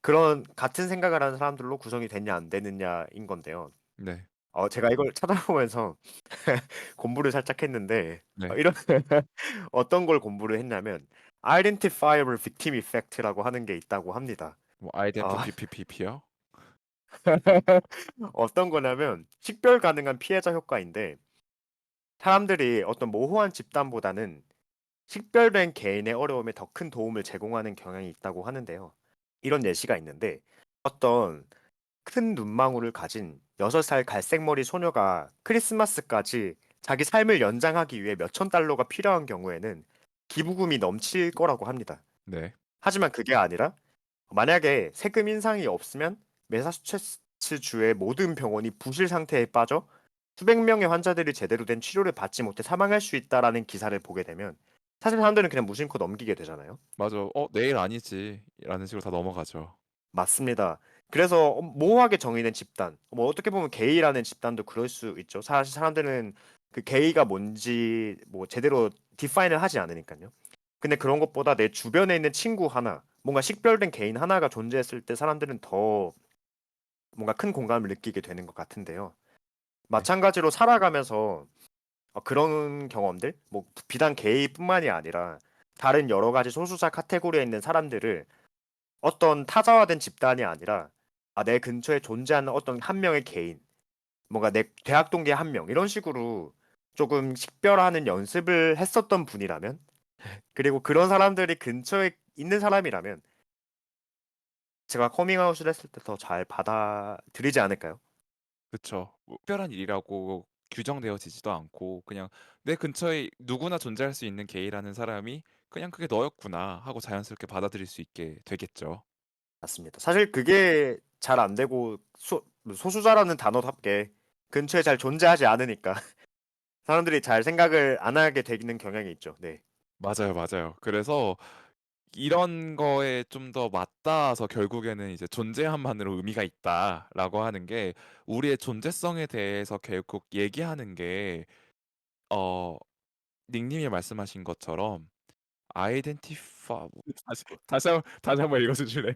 그런 같은 생각을 하는 사람들로 구성이 됐냐 안 되느냐인 건데요. 네, 제가 이걸 찾아보면서 공부를 살짝 했는데 네. 이런 어떤 걸 공부를 했냐면 Identifiable Victim Effect라고 하는 게 있다고 합니다. 뭐 어, IDFPPP요? 어떤 거냐면 식별 가능한 피해자 효과인데 사람들이 어떤 모호한 집단보다는 식별된 개인의 어려움에 더 큰 도움을 제공하는 경향이 있다고 하는데요. 이런 예시가 있는데 어떤 큰 눈망울을 가진 6살 갈색머리 소녀가 크리스마스까지 자기 삶을 연장하기 위해 몇천 달러가 필요한 경우에는 기부금이 넘칠 거라고 합니다. 네, 하지만 그게 아니라 만약에 세금 인상이 없으면 매사추세츠 주의 모든 병원이 부실 상태에 빠져 수백 명의 환자들이 제대로 된 치료를 받지 못해 사망할 수 있다라는 기사를 보게 되면 사실 사람들은 그냥 무심코 넘기게 되잖아요. 맞아. 내일 아니지라는 식으로 다 넘어가죠. 맞습니다. 그래서 모호하게 정의된 집단, 뭐 어떻게 보면 게이라는 집단도 그럴 수 있죠. 사실 사람들은 그 게이가 뭔지 뭐 제대로 디파인을 하지 않으니까요. 근데 그런 것보다 내 주변에 있는 친구 하나, 뭔가 식별된 개인 하나가 존재했을 때 사람들은 더 뭔가 큰 공감을 느끼게 되는 것 같은데요. 네. 마찬가지로 살아가면서 그런 경험들, 뭐 비단 게이뿐만이 아니라 다른 여러 가지 소수자 카테고리에 있는 사람들을 어떤 타자화된 집단이 아니라 내 근처에 존재하는 어떤 한 명의 개인, 뭔가 내 대학 동기 한 명, 이런 식으로 조금 식별하는 연습을 했었던 분이라면, 그리고 그런 사람들이 근처에 있는 사람이라면 제가 커밍아웃을 했을 때 더 잘 받아들이지 않을까요? 그쵸. 뭐 특별한 일이라고 규정되어지지도 않고 그냥 내 근처에 누구나 존재할 수 있는 게이라는 사람이 '그냥 그게 너였구나.' 하고 자연스럽게 받아들일 수 있게 되겠죠. 맞습니다. 사실 그게 잘 안 되고 소수자라는 단어답게 근처에 잘 존재하지 않으니까 사람들이 잘 생각을 안 하게 되는 경향이 있죠. 네. 맞아요, 맞아요. 그래서 이런 거에 좀 더 맞닿아서 결국에는 이제 '존재함만으로 의미가 있다.'라고 하는 게 우리의 존재성에 대해서 결국 얘기하는 게 어 닉님이 말씀하신 것처럼 아이덴티파 다시 한번 읽어 주실래요?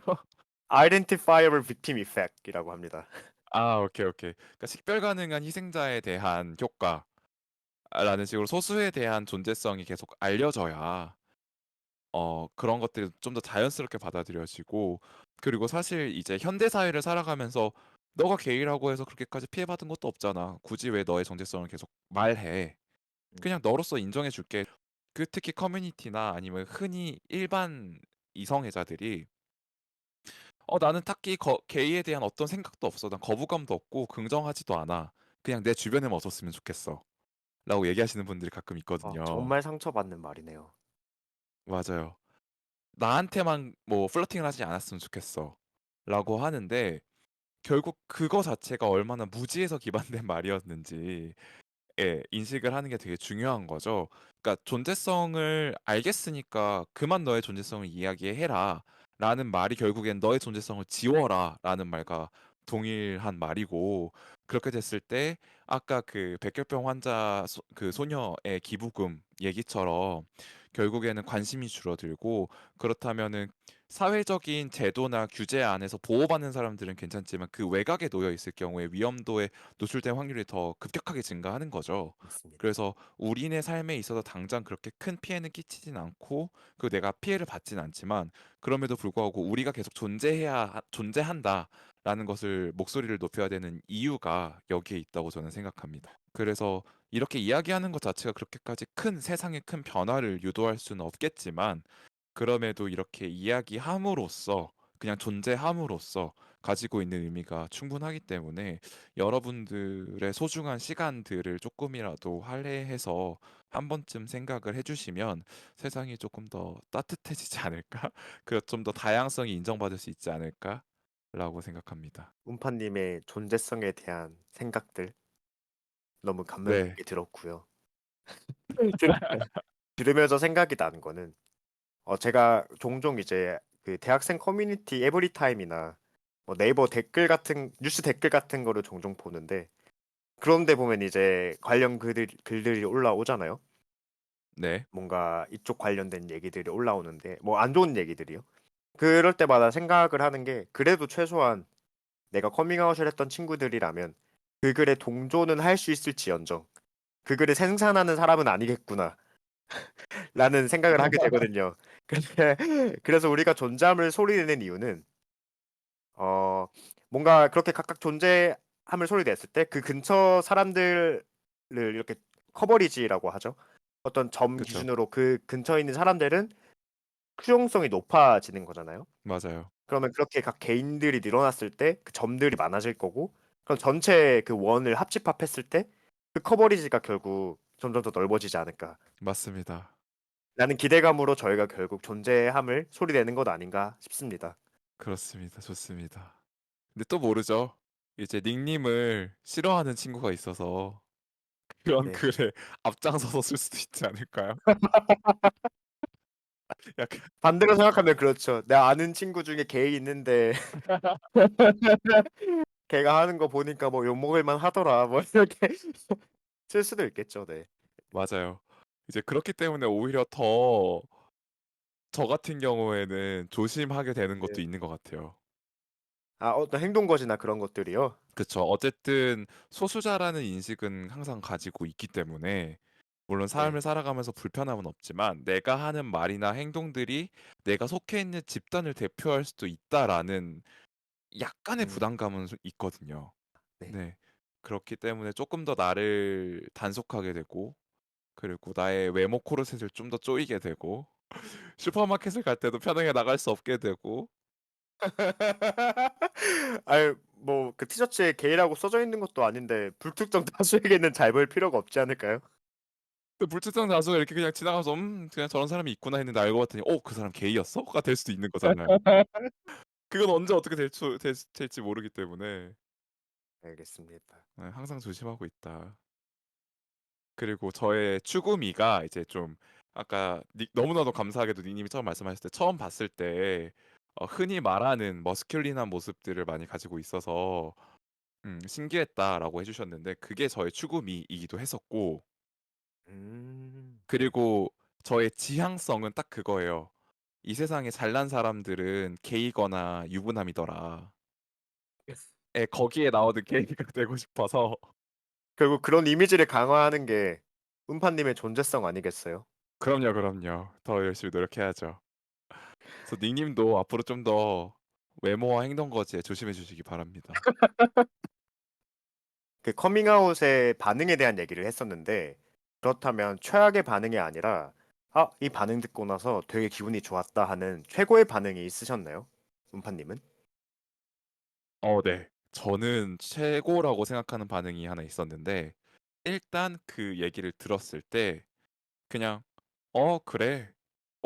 Identifiable Victim Effect이라고 합니다. 아 오케이, 오케이. 그러니까 식별 가능한 희생자에 대한 효과라는 식으로 소수에 대한 존재성이 계속 알려져야 그런 것들이 좀 더 자연스럽게 받아들여지고 그리고 사실 이제 현대 사회를 살아가면서 "너가 게이라고 해서 그렇게까지 피해받은 것도 없잖아. 굳이 왜 너의 정체성을 계속 말해. 음. 그냥 너로서 인정해 줄게." 특히 커뮤니티나 아니면 흔히 일반 이성애자들이 나는 딱히 게이에 대한 어떤 생각도 없어. 난 거부감도 없고 긍정하지도 않아. 그냥 내 주변에만 없었으면 좋겠어."라고 얘기하시는 분들이 가끔 있거든요. 정말 상처받는 말이네요. 맞아요. "나한테만 뭐 플러팅을 하지 않았으면 좋겠어."라고 하는데 결국 그거 자체가 얼마나 무지에서 기반된 말이었는지 인식을 하는 게 되게 중요한 거죠. 그러니까 "존재성을 알겠으니까 그만 너의 존재성을 이야기해라."라는 말이 결국엔 "너의 존재성을 지워라."라는 말과 동일한 말이고 그렇게 됐을 때 아까 그 백혈병 환자 그 소녀의 기부금 얘기처럼 결국에는 관심이 줄어들고 그렇다면은 사회적인 제도나 규제 안에서 보호받는 사람들은 괜찮지만 그 외곽에 놓여 있을 경우에 위험도에 노출될 확률이 더 급격하게 증가하는 거죠. 맞습니다. 그래서 우리네 삶에 있어서 당장 그렇게 큰 피해는 끼치진 않고 그 내가 피해를 받진 않지만 그럼에도 불구하고 우리가 계속 존재한다라는 것을 목소리를 높여야 되는 이유가 여기에 있다고 저는 생각합니다. 그래서 이렇게 이야기하는 것 자체가 그렇게까지 큰 세상에 큰 변화를 유도할 수는 없겠지만 그럼에도 이렇게 이야기함으로써 그냥 존재함으로써 가지고 있는 의미가 충분하기 때문에 여러분들의 소중한 시간들을 조금이라도 할애해서 한 번쯤 생각을 해주시면 세상이 조금 더 따뜻해지지 않을까? 그 좀 더 다양성이 인정받을 수 있지 않을까라고 생각합니다. 음파님의 존재성에 대한 생각들 너무 감명 네, 깊게 들었고요. 들- 들으면서 생각이 나는 거는 제가 종종 이제 그 대학생 커뮤니티 에브리타임이나 뭐 네이버 댓글 같은 뉴스 댓글 같은 거를 종종 보는데 그런데 보면 이제 관련 글들이 올라오잖아요. 네, 뭔가 이쪽 관련된 얘기들이 올라오는데 뭐 안 좋은 얘기들이요. 그럴 때마다 생각을 하는 게 그래도 최소한 내가 커밍아웃을 했던 친구들이라면 그 글에 동조는 할 수 있을지언정 그 글을 생산하는 사람은 아니겠구나 라는 생각을 하게 되거든요. 근데 그래서 우리가 존재함을 소리내는 이유는 어 뭔가 그렇게 각각 존재함을 소리냈을 때 그 근처 사람들을 이렇게 커버리지라고 하죠. 어떤 점 그쵸, 기준으로 그 근처에 있는 사람들은 수용성이 높아지는 거잖아요. 맞아요, 그러면 그렇게 각 개인들이 늘어났을 때 그 점들이 많아질 거고 그럼 전체 그 원을 합집합했을 때 그 커버리지가 결국 점점 더 넓어지지 않을까라는 맞습니다. 기대감으로 저희가 결국 존재함을 소리내는 것 아닌가 싶습니다. 그렇습니다. 좋습니다. 근데 또 모르죠. 이제 닉님을 싫어하는 친구가 있어서 그런 네. 글에 앞장서서 쓸 수도 있지 않을까요? 약간 반대로 생각하면 그렇죠. 내가 아는 친구 중에 게이 있는데 걔가 하는 거 보니까 뭐 욕먹을 만하더라. 뭐 이렇게 쓸 수도 있겠죠. 네. 맞아요. 이제 그렇기 때문에 오히려 더 저 같은 경우에는 조심하게 되는 네. 것도 있는 것 같아요. 아, 어떤 행동 거지나 그런 것들이요? 그쵸. 어쨌든 소수자라는 인식은 항상 가지고 있기 때문에 물론 네. 삶을 살아가면서 불편함은 없지만 내가 하는 말이나 행동들이 내가 속해 있는 집단을 대표할 수도 있다라는 약간의 음. 부담감은 있거든요. 네. 네. 그렇기 때문에 조금 더 나를 단속하게 되고 그리고 나의 외모 코르셋을 좀 더 조이게 되고 슈퍼마켓을 갈 때도 편하게 나갈 수 없게 되고 아유, 뭐 그 티셔츠에 게이라고 써져 있는 것도 아닌데 불특정 다수에게는 잘 보일 필요가 없지 않을까요? 그 불특정 다수가 이렇게 그냥 지나가서 그냥 저런 사람이 있구나 했는데 알고 봤더니 그 사람 게이였어?"가 될 수도 있는 거잖아요. 그건 언제 어떻게 될지 모르기 때문에 알겠습니다. 항상 조심하고 있다. 그리고 저의 추구미가 이제 좀 아까 너무나도 감사하게도 님이 처음 말씀하셨을 때 처음 봤을 때 흔히 말하는 머스큘린한 모습들을 많이 가지고 있어서 신기했다라고 해주셨는데 그게 저의 추구미이기도 했었고 네. 그리고 저의 지향성은 딱 그거예요. 이 세상에 잘난 사람들은 게이거나 유부남이더라. 거기에 나오는 게이가 되고 싶어서 결국 그런 이미지를 강화하는 게 음파님의 존재성 아니겠어요? 그럼요, 그럼요. 더 열심히 노력해야죠. 그래서 닉님도 앞으로 좀 더 외모와 행동 거지에 조심해 주시기 바랍니다. 그 커밍아웃의 반응에 대한 얘기를 했었는데 그렇다면 최악의 반응이 아니라 아, 이 반응 듣고 나서 되게 기분이 좋았다 하는 최고의 반응이 있으셨나요? 음파님은? 네. 저는 최고라고 생각하는 반응이 하나 있었는데 일단 그 얘기를 들었을 때 그냥 그래.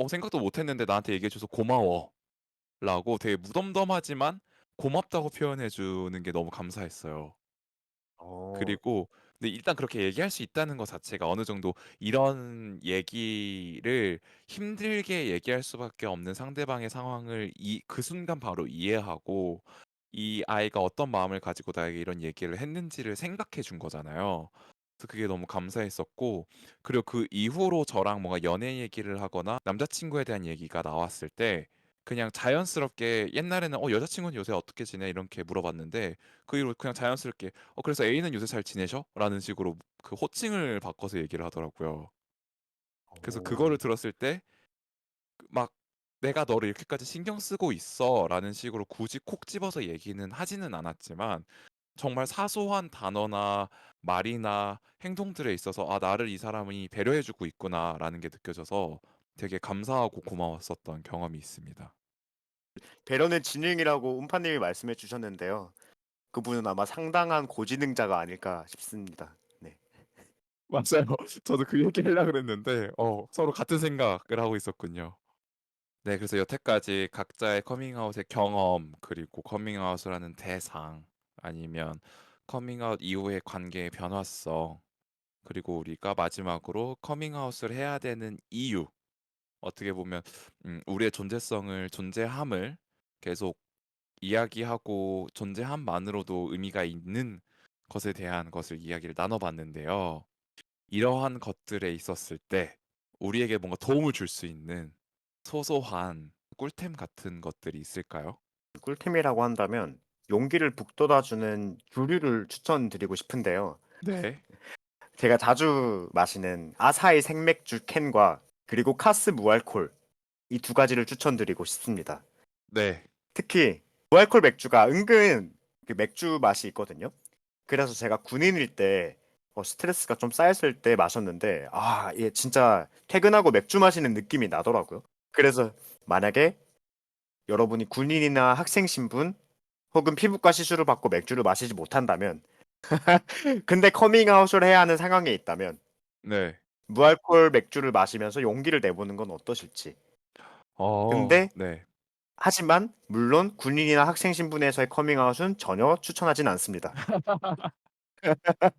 생각도 못 했는데 나한테 얘기해 줘서 고마워."라고 되게 무덤덤하지만 고맙다고 표현해 주는 게 너무 감사했어요. 어, 그리고 근데 일단 그렇게 얘기할 수 있다는 것 자체가 어느 정도 이런 얘기를 힘들게 얘기할 수밖에 없는 상대방의 상황을 그 순간 바로 이해하고 이 아이가 어떤 마음을 가지고 나에게 이런 얘기를 했는지를 생각해 준 거잖아요. 그래서 그게 너무 감사했었고 그리고 그 이후로 저랑 뭔가 연애 얘기를 하거나 남자친구에 대한 얘기가 나왔을 때 그냥 자연스럽게 옛날에는 여자친구는 요새 어떻게 지내? 이렇게 물어봤는데 그 이후로 그냥 자연스럽게 그래서 A는 요새 잘 지내셔? 라는 식으로 그 호칭을 바꿔서 얘기를 하더라고요. 그래서 그거를 오. 들었을 때 막 "내가 너를 이렇게까지 신경 쓰고 있어."라는 식으로 굳이 콕 집어서 얘기는 하지는 않았지만 정말 사소한 단어나 말이나 행동들에 있어서 '아 나를 이 사람이 배려해 주고 있구나.'라는 게 느껴져서 되게 감사하고 고마웠었던 경험이 있습니다. 배려는 지능이라고 음파님이 말씀해 주셨는데요. 그분은 아마 상당한 고지능자가 아닐까 싶습니다. 네. 맞아요. 저도 그 얘기 하려고 그랬는데 서로 같은 생각을 하고 있었군요. 네, 그래서 여태까지 각자의 커밍아웃의 경험, 그리고 커밍아웃을 하는 대상, 아니면 커밍아웃 이후의 관계의 변화성, 그리고 우리가 마지막으로 커밍아웃을 해야 되는 이유, 어떻게 보면 우리의 존재함을 계속 이야기하고 존재함만으로도 의미가 있는 것에 대한 것을 이야기를 나눠봤는데요. 이러한 것들에 있었을 때 우리에게 뭔가 도움을 줄 수 있는 소소한 꿀템 같은 것들이 있을까요? 꿀템이라고 한다면 용기를 북돋아주는 주류를 추천드리고 싶은데요. 네. 제가 자주 마시는 아사히 생맥주 캔과 그리고 카스 무알콜 이 두 가지를 추천드리고 싶습니다. 네. 특히 무알콜 맥주가 은근 그 맥주 맛이 있거든요. 그래서 제가 군인일 때 스트레스가 좀 쌓였을 때 마셨는데 아, 얘 진짜 퇴근하고 맥주 마시는 느낌이 나더라고요. 그래서 만약에 여러분이 군인이나 학생 신분 혹은 피부과 시술을 받고 맥주를 마시지 못한다면 근데 커밍아웃을 해야 하는 상황에 있다면 네. 무알콜 맥주를 마시면서 용기를 내보는 건 어떠실지. 근데 네. 하지만 물론 군인이나 학생 신분에서의 커밍아웃은 전혀 추천하진 않습니다.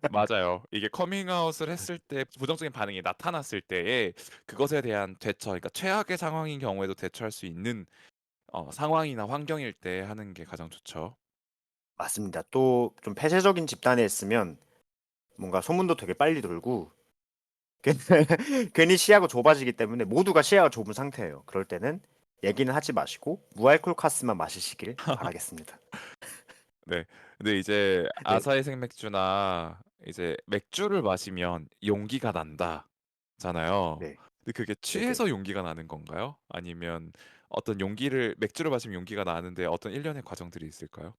맞아요. 이게 커밍아웃을 했을 때 부정적인 반응이 나타났을 때에 그것에 대한 대처, 그러니까 최악의 상황인 경우에도 대처할 수 있는 상황이나 환경일 때 하는 게 가장 좋죠. 맞습니다. 또 좀 폐쇄적인 집단에 있으면 뭔가 소문도 되게 빨리 돌고 괜히 시야가 좁아지기 때문에 모두가 시야가 좁은 상태예요. 그럴 때는 얘기는 하지 마시고 무알콜 카스만 마시시길 바라겠습니다. 네. 근데 이제 네, 아사히 생맥주나 이제 맥주를 마시면 용기가 난다잖아요. 네, 근데 그게 네, 네. 취해서 용기가 나는 건가요? 아니면 어떤 맥주를 마시면 용기가 나는데 어떤 일련의 과정들이 있을까요?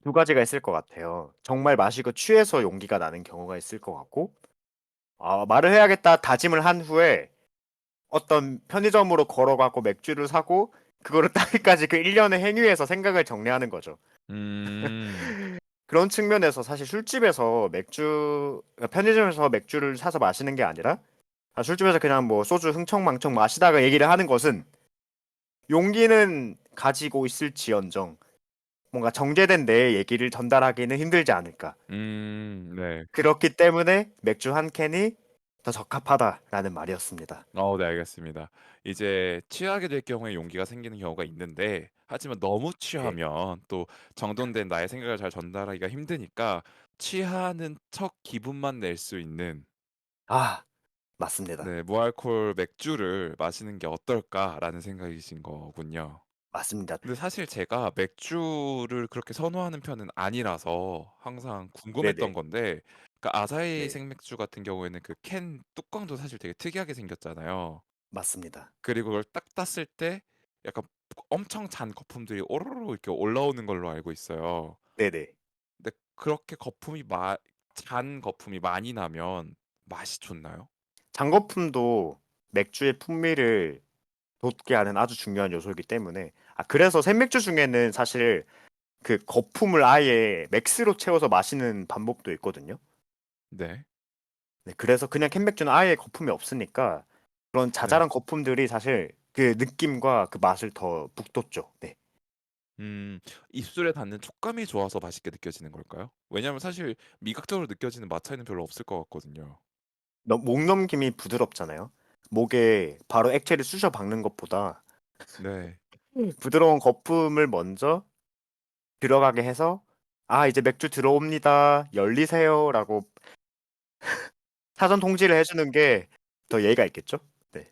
두 가지가 있을 것 같아요. 정말 마시고 취해서 용기가 나는 경우가 있을 것 같고, 말을 해야겠다 다짐을 한 후에 어떤 편의점으로 걸어가고 맥주를 사고 그거를 따기까지 그 일련의 행위에서 생각을 정리하는 거죠. 음. 그런 측면에서 사실 술집에서 편의점에서 맥주를 사서 마시는 게 아니라 술집에서 그냥 뭐 소주 흥청망청 마시다가 얘기를 하는 것은 용기는 가지고 있을지언정 뭔가 정제된 내 얘기를 전달하기는 힘들지 않을까. 네. 그렇기 때문에 맥주 한 캔이 더 적합하다라는 말이었습니다. 네, 알겠습니다. 이제 취하게 될 경우에 용기가 생기는 경우가 있는데, 하지만 너무 네. 취하면 또 정돈된 나의 생각을 잘 전달하기가 힘드니까 취하는 척 기분만 낼 수 있는, 아, 맞습니다. 네, 무알콜 맥주를 마시는 게 어떨까라는 생각이신 거군요. 맞습니다. 근데 사실 제가 맥주를 그렇게 선호하는 편은 아니라서 항상 궁금했던 네네. 건데, 그러니까 아사히 네. 생맥주 같은 경우에는 그 캔 뚜껑도 사실 되게 특이하게 생겼잖아요. 맞습니다. 그리고 그걸 딱 땄을 때 약간 엄청 잔 거품들이 오로로 이렇게 올라오는 걸로 알고 있어요. 네네. 근데 그렇게 잔 거품이 많이 나면 맛이 좋나요? 장거품도 맥주의 풍미를 돋게 하는 아주 중요한 요소이기 때문에 그래서 생맥주 중에는 사실 그 거품을 아예 맥스로 채워서 마시는 방법도 있거든요. 네. 네, 그래서 그냥 캔맥주는 아예 거품이 없으니까 그런 네. 자잘한 거품들이 사실 그 느낌과 그 맛을 더 북돋죠. 네. 입술에 닿는 촉감이 좋아서 맛있게 느껴지는 걸까요? 왜냐하면 사실 미각적으로 느껴지는 맛 차이는 별로 없을 것 같거든요. 목 넘김이 부드럽잖아요. 목에 바로 액체를 쑤셔 박는 것보다 네. 부드러운 거품을 먼저 들어가게 해서 이제 맥주 들어옵니다. 열리세요라고 사전 통지를 해주는 게 더 예의가 있겠죠? 네.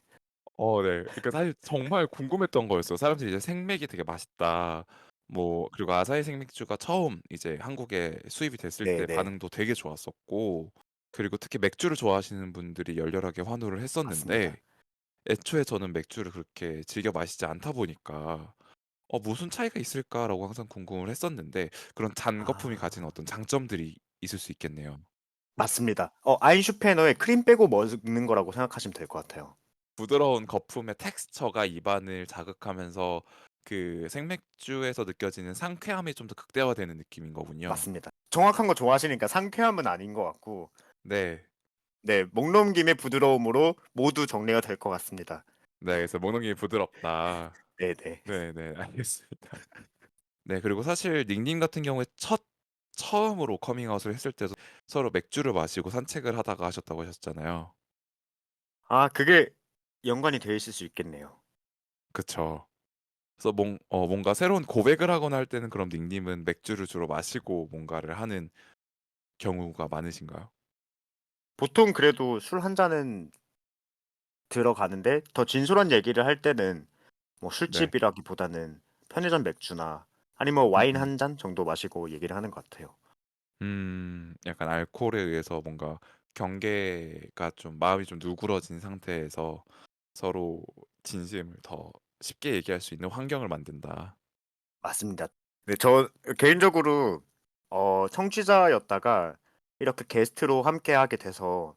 네. 그러니까 사실 정말 궁금했던 거였어요. 사람들이 이제 생맥이 되게 맛있다. 뭐 그리고 아사히 생맥주가 처음 이제 한국에 수입이 됐을 때 네네. 반응도 되게 좋았었고, 그리고 특히 맥주를 좋아하시는 분들이 열렬하게 환호를 했었는데, 맞습니다. 애초에 저는 맥주를 그렇게 즐겨 마시지 않다 보니까 '무슨 차이가 있을까?'라고 항상 궁금을 했었는데, 그런 잔 거품이 가진 아, 어떤 장점들이 있을 수 있겠네요. 맞습니다. 아인슈페너의 크림 빼고 먹는 거라고 생각하시면 될 것 같아요. 부드러운 거품의 텍스처가 입안을 자극하면서 그 생맥주에서 느껴지는 상쾌함이 좀 더 극대화되는 느낌인 거군요. 맞습니다. 정확한 거 좋아하시니까 상쾌함은 아닌 것 같고, 네. 네, 목 넘김의 부드러움으로 모두 정리가 될 것 같습니다. 네. 그래서 "먹는 게 부드럽다." 네네. 네네. 알겠습니다. 네. 그리고 사실 닉님 같은 경우에 처음으로 커밍아웃을 했을 때도 서로 맥주를 마시고 산책을 하다가 하셨다고 하셨잖아요. 그게 연관이 되어 있을 수 있겠네요. 그쵸. 그래서 뭔가 새로운 고백을 하거나 할 때는 그럼 닉님은 맥주를 주로 마시고 뭔가를 하는 경우가 많으신가요? 보통 그래도 술 한 잔은 들어가는데 더 진솔한 얘기를 할 때는 뭐 네. 술집이라기보다는 편의점 맥주나 아니면 와인 음음. 한 잔 정도 마시고 얘기를 하는 것 같아요. 약간 알코올에 의해서 뭔가 경계가 좀 마음이 좀 누그러진 상태에서 서로 진심을 더 쉽게 얘기할 수 있는 환경을 만든다. 맞습니다. 네, 저 개인적으로 청취자였다가 이렇게 게스트로 함께하게 돼서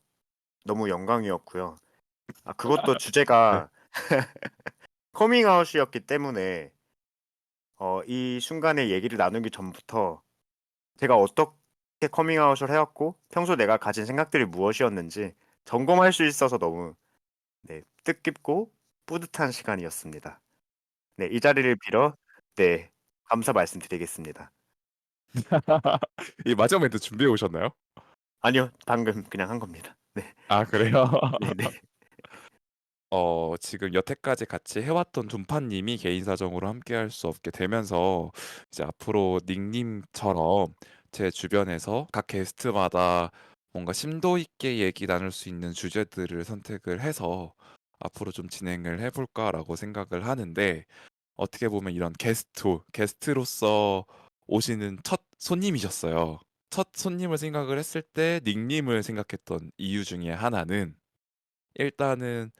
너무 영광이었고요. 그것도 네. 주제가 커밍아웃이었기 때문에 이 순간에 얘기를 나누기 전부터 제가 어떻게 커밍아웃을 해왔고 평소 내가 가진 생각들이 무엇이었는지 점검할 수 있어서 너무 네, 뜻깊고 뿌듯한 시간이었습니다. 네, 이 자리를 빌어 네, 감사 말씀드리겠습니다. 이 마지막 멘트 준비해 오셨나요? 아니요. 방금 그냥 한 겁니다. 네. 아 그래요? 네네. 지금 여태까지 같이 해왔던 둠파님이 개인 사정으로 함께할 수 없게 되면서 이제 앞으로 닉님처럼 제 주변에서 각 게스트마다 뭔가 심도 있게 얘기 나눌 수 있는 주제들을 선택을 해서 앞으로 좀 진행을 해볼까라고 생각을 하는데 어떻게 보면 이런 게스트로서 오시는 첫 손님이셨어요. 첫 손님을 생각을 했을 때 닉님을 생각했던 이유 중에 하나는 일단은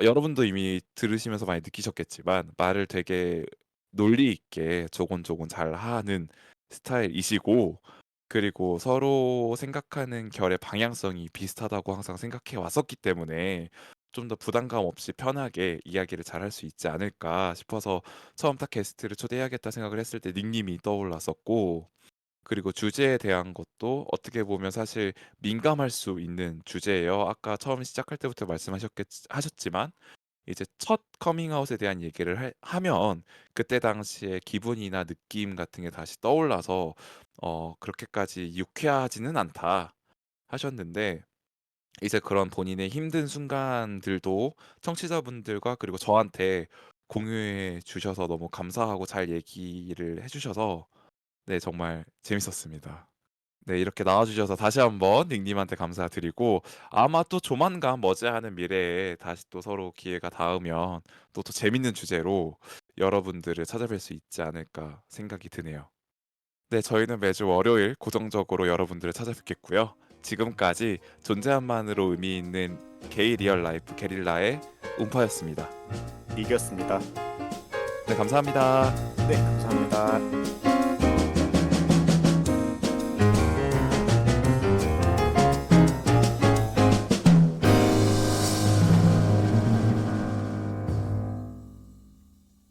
여러분도 이미 들으시면서 많이 느끼셨겠지만 말을 되게 논리 있게 조곤조곤 잘하는 스타일이시고 그리고 서로 생각하는 결의 방향성이 비슷하다고 항상 생각해 왔었기 때문에 좀 더 부담감 없이 편하게 이야기를 잘할 수 있지 않을까 싶어서 처음 딱 게스트를 초대해야겠다 생각을 했을 때 닉님이 떠올랐었고 그리고 주제에 대한 것도 어떻게 보면 사실 민감할 수 있는 주제예요. 아까 처음 시작할 때부터 하셨지만 이제 첫 커밍아웃에 대한 얘기를 하면 그때 당시의 기분이나 느낌 같은 게 다시 떠올라서 그렇게까지 유쾌하지는 않다 하셨는데 이제 그런 본인의 힘든 순간들도 청취자분들과 그리고 저한테 공유해 주셔서 너무 감사하고 잘 얘기를 해주셔서 네 정말 재밌었습니다. 네, 이렇게 나와주셔서 다시 한번 닉님한테 감사드리고 아마 또 조만간 머지않은 미래에 다시 또 서로 기회가 닿으면 또 더 재밌는 주제로 여러분들을 찾아뵐 수 있지 않을까 생각이 드네요. 네, 저희는 매주 월요일 고정적으로 여러분들을 찾아뵙겠고요. 지금까지 존재함만으로 의미 있는 게이 리얼 라이프 게릴라의 음파였습니다. 이겼습니다. 네, 감사합니다. 네, 감사합니다.